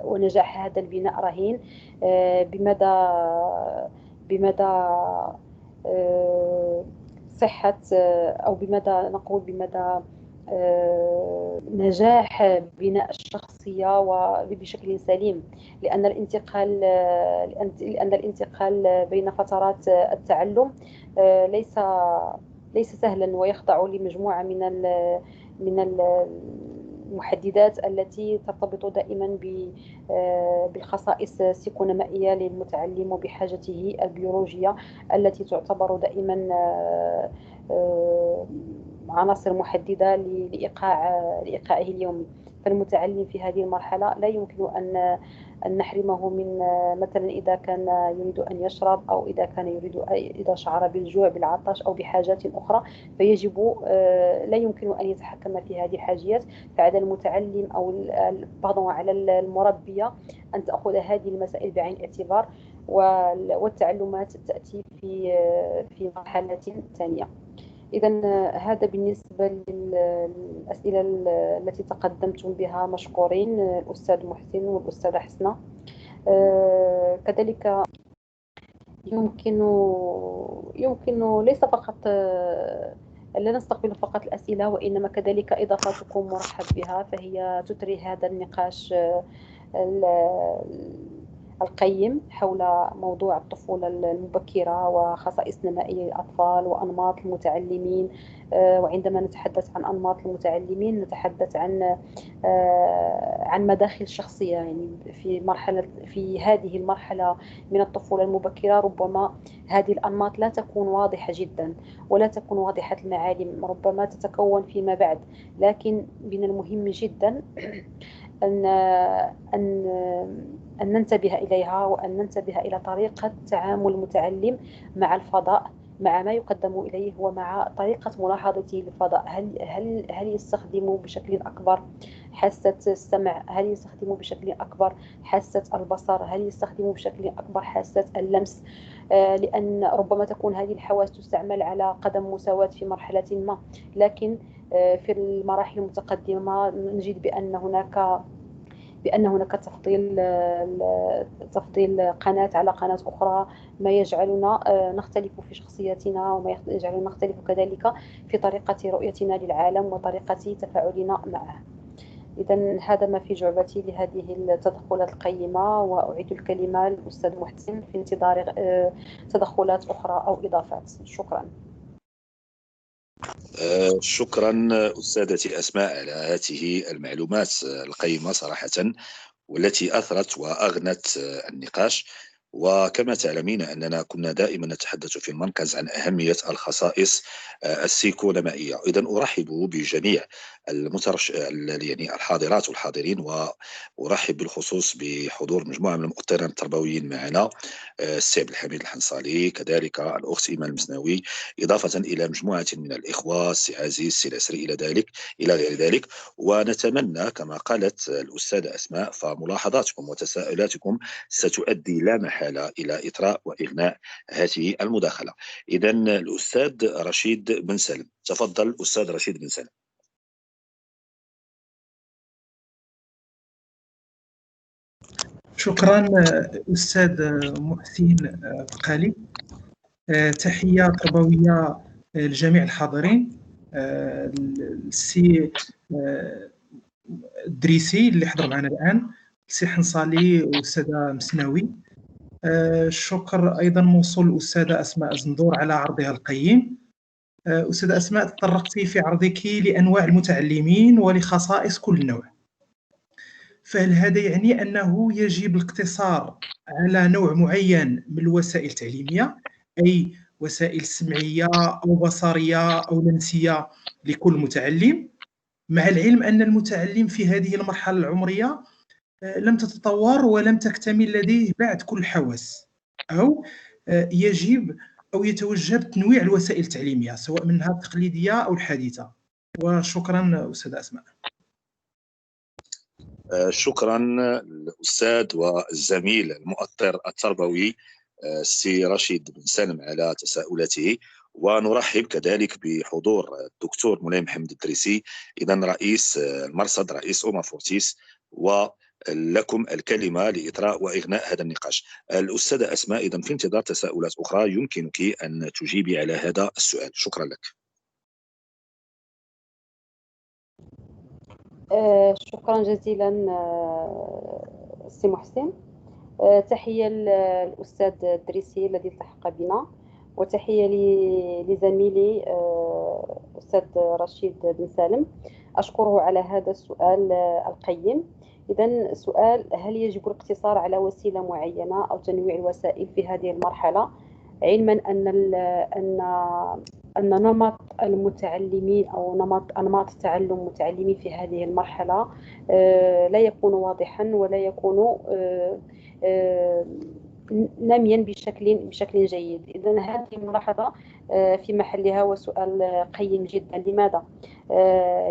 ونجاح هذا البناء رهين بمدى صحة، أو بمدى نقول بمدى نجاح بناء الشخصية وبشكل سليم. لأن الانتقال بين فترات التعلم ليس سهلا، ويخضع لمجموعة من المحددات التي ترتبط دائما بالخصائص السيكونومائية للمتعلم وبحاجته البيولوجية التي تعتبر دائما عناصر محددة لإيقاعه اليومي. فالمتعلم في هذه المرحلة لا يمكن أن نحرمه من، مثلا إذا كان يريد أن يشرب، أو إذا شعر بالجوع بالعطش أو بحاجات أخرى، فيجب لا يمكن أن يتحكم في هذه الحاجيات. فعلى المتعلم أو على المربية أن تأخذ هذه المسائل بعين الاعتبار، والتعلمات تأتي في مرحلة ثانية. إذا هذا بالنسبة للأسئلة التي تقدمتم بها، مشكورين الأستاذ محسن والأستاذة حسنة. كذلك يمكن ليس فقط لا نستقبل فقط الأسئلة، وإنما كذلك إضافاتكم مرحب بها، فهي تثري هذا النقاش القيم حول موضوع الطفولة المبكرة وخصائص نمائية الأطفال وأنماط المتعلمين. وعندما نتحدث عن أنماط المتعلمين نتحدث عن مداخل الشخصية. يعني في هذه المرحلة من الطفولة المبكرة ربما هذه الأنماط لا تكون واضحة جدا، ولا تكون واضحة المعالم، ربما تتكون فيما بعد. لكن من المهم جدا أن ننتبه إليها، وأن ننتبه إلى طريقة تعامل المتعلم مع الفضاء، مع ما يقدم إليه، ومع طريقة ملاحظته للفضاء. هل يستخدم بشكل أكبر حاسة السمع؟ هل يستخدم بشكل أكبر حاسة البصر؟ هل يستخدم بشكل أكبر حاسة اللمس؟ لأن ربما تكون هذه الحواس تستعمل على قدم مساواة في مرحلة ما، لكن في المراحل المتقدمة نجد بأن هناك تفضيل قناة على قناة أخرى، ما يجعلنا نختلف في شخصياتنا، وما يجعلنا نختلف كذلك في طريقة رؤيتنا للعالم وطريقة تفاعلنا معه. إذا هذا ما في جعبتي لهذه التدخلات القيمة، وأعيد الكلمة للأستاذ محسن في انتظار تدخلات أخرى أو إضافات. شكرا. شكرا أستاذتي أسماء على هذه المعلومات القيمة صراحة، والتي أثرت وأغنت النقاش. وكما تعلمين أننا كنا دائما نتحدث في المركز عن أهمية الخصائص السيكونومائية. إذا أرحب بجميع يعني الحاضرات والحاضرين، وأرحب بالخصوص بحضور مجموعة من المؤطرين التربويين معنا، السي عبد الحميد الحنصالي، كذلك الأخت إيمان المسناوي، إضافة إلى مجموعة من الإخوة، السي عزيز، السي العسري، إلى غير ذلك. ونتمنى كما قالت الأستاذة أسماء، فملاحظاتكم وتساؤلاتكم ستؤدي لا محالة إلى إطراء وإغناء هذه المداخلة. إذا الأستاذ رشيد بن سالم، تفضل أستاذ رشيد بن سالم. شكرا أستاذ محسن بقالي. تحية تربوية لجميع الحاضرين. السي الدريسي اللي حضر معنا الآن، السي حنصالي والأستاذة مسناوي. الشكر أيضا موصول للأستاذة أسماء زندور على عرضها القيم. أستاذة أسماء، تطرقت في عرضك لأنواع المتعلمين ولخصائص كل نوع، فهل هذا يعني أنه يجب الاقتصار على نوع معين من الوسائل التعليمية، أي وسائل سمعية أو بصرية أو لمسية لكل متعلم، مع العلم أن المتعلم في هذه المرحلة العمرية لم تتطور ولم تكتمل لديه بعد كل الحواس، أو يجب أو يتوجب تنويع الوسائل التعليمية سواء منها التقليدية أو الحديثة؟ وشكرا أستاذة أسماء. شكرا الأستاذ والزميل المؤطر التربوي السي رشيد بن سالم على تساؤلاته. ونرحب كذلك بحضور الدكتور مولاي محمد الدريسي، إذن رئيس المرصد، رئيس أوما فورتيس، ولكم الكلمة لإطراء وإغناء هذا النقاش. الأستاذة أسماء، إذن في انتظار تساؤلات أخرى يمكنك أن تجيبي على هذا السؤال. شكرا لك. شكرا جزيلا سي محسن. تحية للأستاذ الدريسي الذي التحق بنا، وتحية لزميلي أستاذ رشيد بن سالم، أشكره على هذا السؤال القيم. إذن السؤال: هل يجب الاقتصار على وسيلة معينة أو تنويع الوسائل في هذه المرحلة، علما أن نمط المتعلمين أو أنماط تعلم المتعلمين في هذه المرحلة لا يكون واضحا ولا يكون ناميا بشكل جيد. إذن هذه الملاحظة في محلها وسؤال قيم جدا. لماذا؟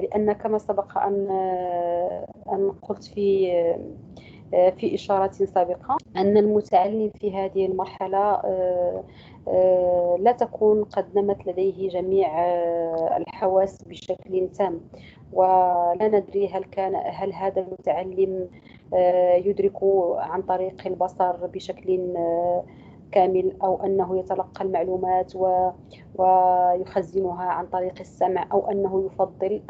لأن كما سبق أن قلت في إشارات سابقة أن المتعلم في هذه المرحلة لا تكون قد نمت لديه جميع الحواس بشكل تام، ولا ندري هل هذا المتعلم يدرك عن طريق البصر بشكل كامل، أو أنه يتلقى المعلومات ويخزنها عن طريق السمع، أو أنه يفضل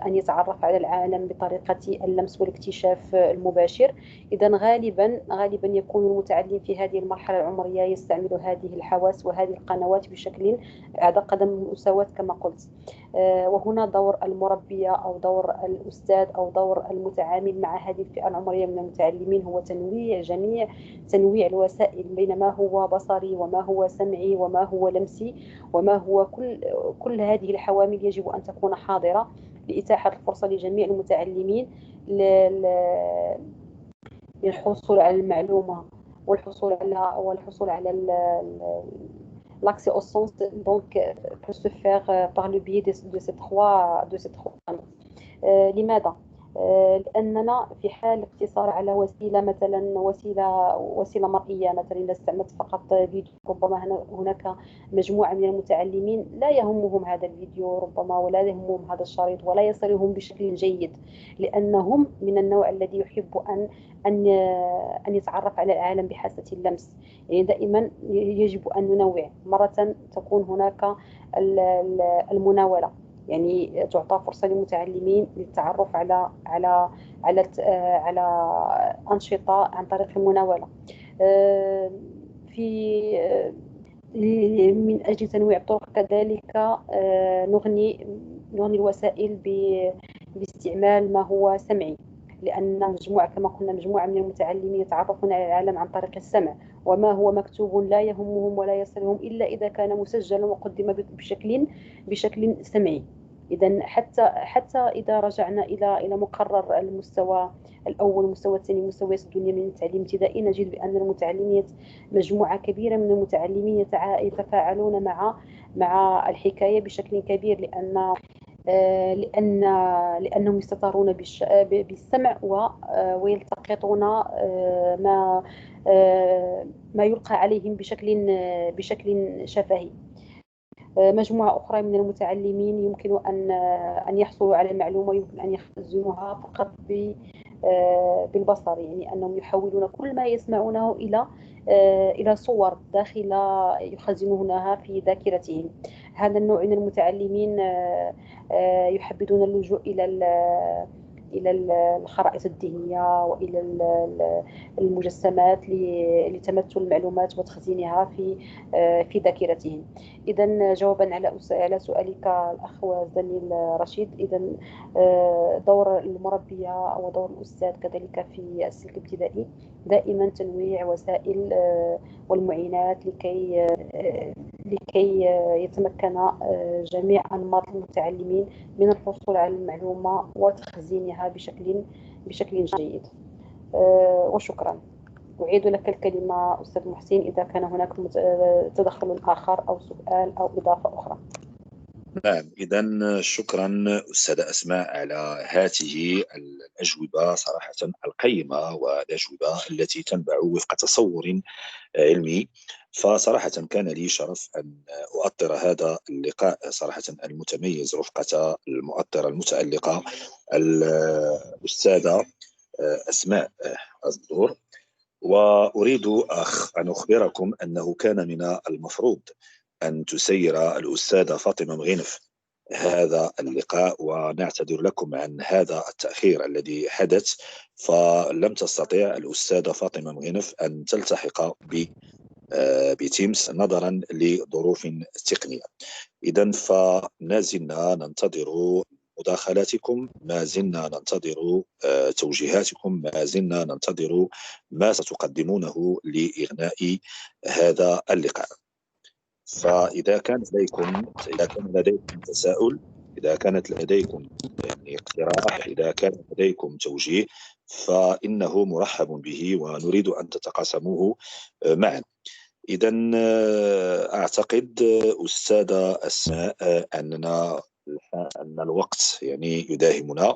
أن يتعرف على العالم بطريقة اللمس والاكتشاف المباشر. إذا غالبا يكون المتعلم في هذه المرحلة العمرية يستعمل هذه الحواس وهذه القنوات بشكل على قدم المساواة كما قلت. وهنا دور المربية أو دور الأستاذ أو دور المتعامل مع هذه الفئة العمرية من المتعلمين هو تنويع الوسائل بين ما هو بصري وما هو سمعي وما هو لمسي وما هو كل هذه الحوامل يجب أن تكون حاضرة لإتاحة الفرصة لجميع المتعلمين للحصول على المعلومة والحصول على l'accès au sens donc peut se faire par le biais de ces trois canaux. لماذا؟ لأننا في حال اقتصار على وسيلة مثلا وسيلة مرئية، مثلا إذا استعملت فقط فيديو، ربما هناك مجموعة من المتعلمين لا يهمهم هذا الفيديو ربما، ولا يهمهم هذا الشريط، ولا يصلهم بشكل جيد، لأنهم من النوع الذي يحب أن يتعرف على العالم بحاسة اللمس. يعني دائما يجب أن ننوع. مرة تكون هناك المناولة، يعني تعطى فرصة للمتعلمين للتعرف على أنشطة عن طريق المناولة. من أجل تنويع الطرق كذلك نغني الوسائل باستعمال ما هو سمعي، لأن كما قلنا مجموعة من المتعلمين يتعرفون على العالم عن طريق السمع، وما هو مكتوب لا يهمهم ولا يصلهم إلا إذا كان مسجلا وقدم بشكل سمعي. إذا حتى إذا رجعنا إلى مقرر المستوى الأول، المستوى الثاني، مستويات الدنيا من التعليم الابتدائي، نجد بأن المتعلمين مجموعة كبيرة من المتعلمين يتفاعلون مع الحكاية بشكل كبير، لأنهم يستترون بالسمع ويلتقطون ما يلقى عليهم بشكل شفهي. مجموعة أخرى من المتعلمين يمكن أن يحصلوا على المعلومة، يمكن أن يخزنوها فقط بالبصر، يعني أنهم يحولون كل ما يسمعونه إلى صور داخلة يخزنونها في ذاكرتهم. هذا النوع من المتعلمين يحبذون اللجوء إلى الخرائط الذهنية وإلى المجسمات لتمثل المعلومات وتخزينها في ذاكرتهم. إذا جوابا على سؤالك الأخ والزميل رشيد، إذا دور المربية أو دور الأستاذ كذلك في السلك الابتدائي دائما تنويع وسائل والمعينات لكي يتمكن جميع أنماط المتعلمين من الحصول على المعلومة وتخزينها بشكل جيد. وشكرا. أعيد لك الكلمة أستاذ محسن إذا كان هناك تدخل آخر أو سؤال أو إضافة أخرى. نعم، إذا شكرا أستاذة أسماء على هذه الأجوبة صراحة القيمة، والأجوبة التي تنبع وفق تصور علمي. فصراحة كان لي شرف أن أؤطر هذا اللقاء صراحة المتميز رفقة المؤطرة المتألقة الأستاذة أسماء الزهور. وأريد أن أخبركم أنه كان من المفروض أن تسير الأستاذة فاطمة مغينف هذا اللقاء، ونعتذر لكم عن هذا التأخير الذي حدث، فلم تستطيع الأستاذة فاطمة مغينف أن تلتحق بتيمس نظرا لظروف تقنية. إذن فما زلنا ننتظر مداخلاتكم، ما زلنا ننتظر توجيهاتكم، ما زلنا ننتظر ما ستقدمونه لإغناء هذا اللقاء. فإذا كان لديكم تساؤل، إذا كانت لديكم يعني اقتراح، إذا كان لديكم توجيه، فإنه مرحب به ونريد أن تتقاسموه معنا. إذا أعتقد أستاذة أسماء أن الوقت يعني يداهمنا،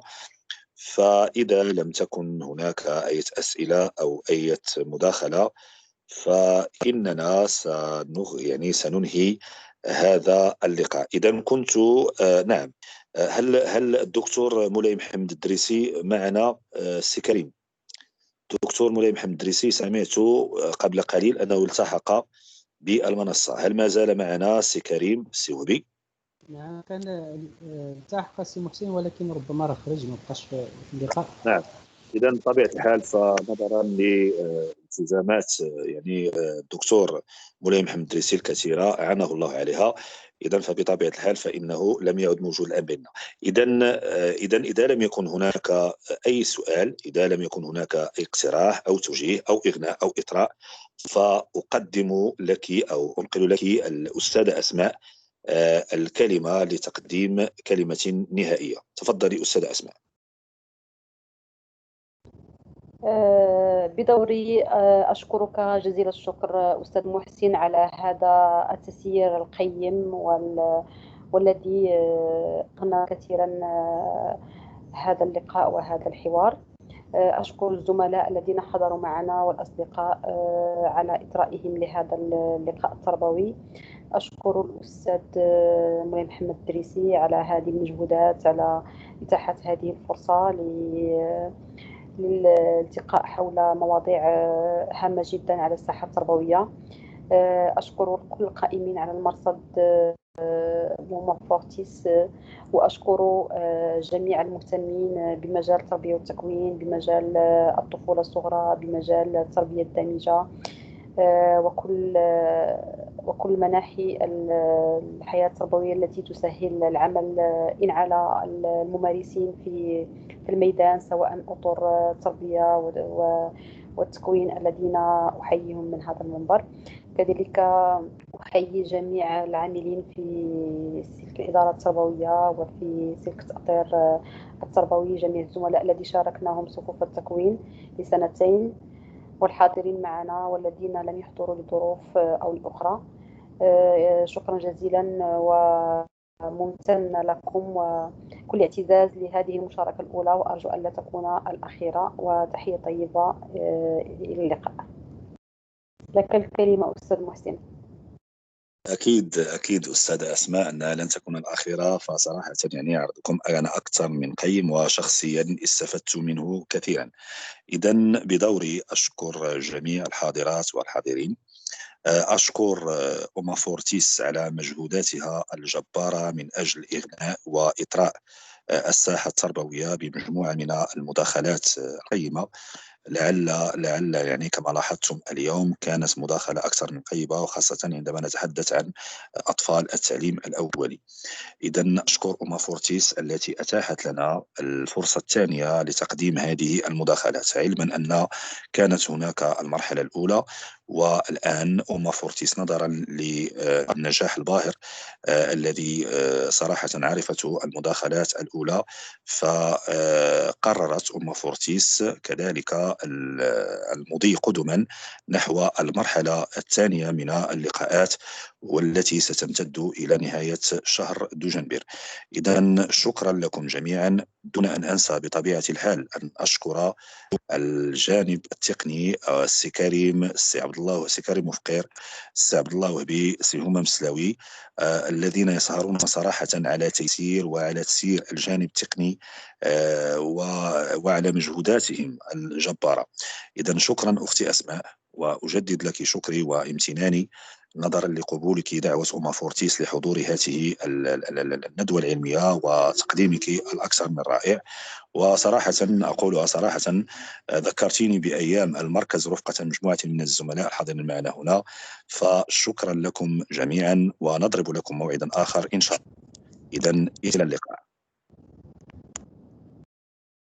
فإذا لم تكن هناك أي أسئلة أو أي مداخلة فإننا سننهي هذا اللقاء. إذا كنت نعم، هل الدكتور مولاي محمد الدريسي معنا؟ سي كريم، دكتور مولاي محمد الدريسي سمعت قبل قليل أنه التحق بالمنصة، هل ما زال معنا سي كريم سي وهبي؟ نعم، كان التحق سي محسن ولكن ربما راه خرج ما بقاش في اللقاء. نعم، إذا بطبيعة الحال فنظرا لالتزامات يعني الدكتور مولاي محمد الدريسي الكثيرة أعانه الله عليها، إذا فبطبيعة الحال فإنه لم يعد موجود الآن بيننا. إذا لم يكن هناك أي سؤال، إذا لم يكن هناك أي اقتراح أو توجيه أو إغناء أو إطراء، فأقدم لك أو أنقل لك الأستاذة أسماء الكلمة لتقديم كلمة نهائية. تفضلي أستاذة أسماء. بدوري أشكرك جزيل الشكر أستاذ محسن على هذا التسيير القيم والذي أغنى كثيرا هذا اللقاء وهذا الحوار. أشكر الزملاء الذين حضروا معنا والأصدقاء على إطرائهم لهذا اللقاء التربوي. أشكر الأستاذ مولاي محمد الدريسي على هذه المجهودات، على إتاحة هذه الفرصة للالتقاء حول مواضيع هامة جدا على الساحة التربوية. أشكر كل القائمين على المرصد موما فورتيس، وأشكر جميع المهتمين بمجال التربية والتكوين، بمجال الطفولة الصغرى، بمجال التربية الدامجة، وكل مناحي الحياة التربوية التي تسهل العمل إن على الممارسين في الميدان، سواء أطر التربية والتكوين الذين أحييهم من هذا المنبر. كذلك أحيي جميع العاملين في سلك الإدارة التربوية وفي سلك التأطير التربوي، جميع الزملاء الذين شاركناهم صفوف التكوين لسنتين، والحاضرين معنا والذين لم يحضروا لظروف أو لأخرى. شكرا جزيلا وممتن لكم، وكل اعتزاز لهذه المشاركة الأولى، وأرجو أن لا تكون الأخيرة، وتحية طيبة إلى اللقاء. لك الكلمة أستاذ محسن. أكيد أستاذة أسماء أنها لن تكون الأخيرة، فصراحة يعني عرضكم أنا أكثر من قيم وشخصيا استفدت منه كثيرا. إذا بدوري أشكر جميع الحاضرات والحاضرين، أشكر أما فورتيس على مجهوداتها الجبارة من أجل إغناء وإطراء الساحة التربوية بمجموعة من المداخلات القيمة. لعل يعني كما لاحظتم اليوم كانت مداخلة أكثر من قيمة، وخاصة عندما نتحدث عن أطفال التعليم الأولي. إذا أشكر أما فورتيس التي أتاحت لنا الفرصة الثانية لتقديم هذه المداخلات، علما أن كانت هناك المرحلة الأولى والآن أم فورتيس نظرا للنجاح الباهر الذي صراحة عرفته المداخلات الأولى، فقررت أم فورتيس كذلك المضي قدما نحو المرحلة الثانية من اللقاءات، والتي ستمتد إلى نهاية شهر دجنبر. إذن شكرا لكم جميعا، دون أن أنسى بطبيعة الحال أن أشكر الجانب التقني السي كريم، السي عبد الله، السي كريم مفقير، السي عبد الله وهبي، السي همام مسلاوي، الذين يسهرون صراحة على تيسير وعلى تسيير الجانب التقني وعلى مجهوداتهم الجبارة. إذن شكرا أختي أسماء، وأجدد لك شكري وامتناني نظرا لقبولك دعوة أم فورتيس لحضور هذه الندوة العلمية وتقديمك الأكثر من رائع. وصراحة أقولها صراحة، ذكرتيني بأيام المركز رفقة مجموعة من الزملاء الحاضرين معنا هنا، فشكرا لكم جميعا، ونضرب لكم موعدا آخر إن شاء الله. إذن إلى اللقاء.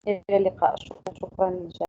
إلى اللقاء. شكرا.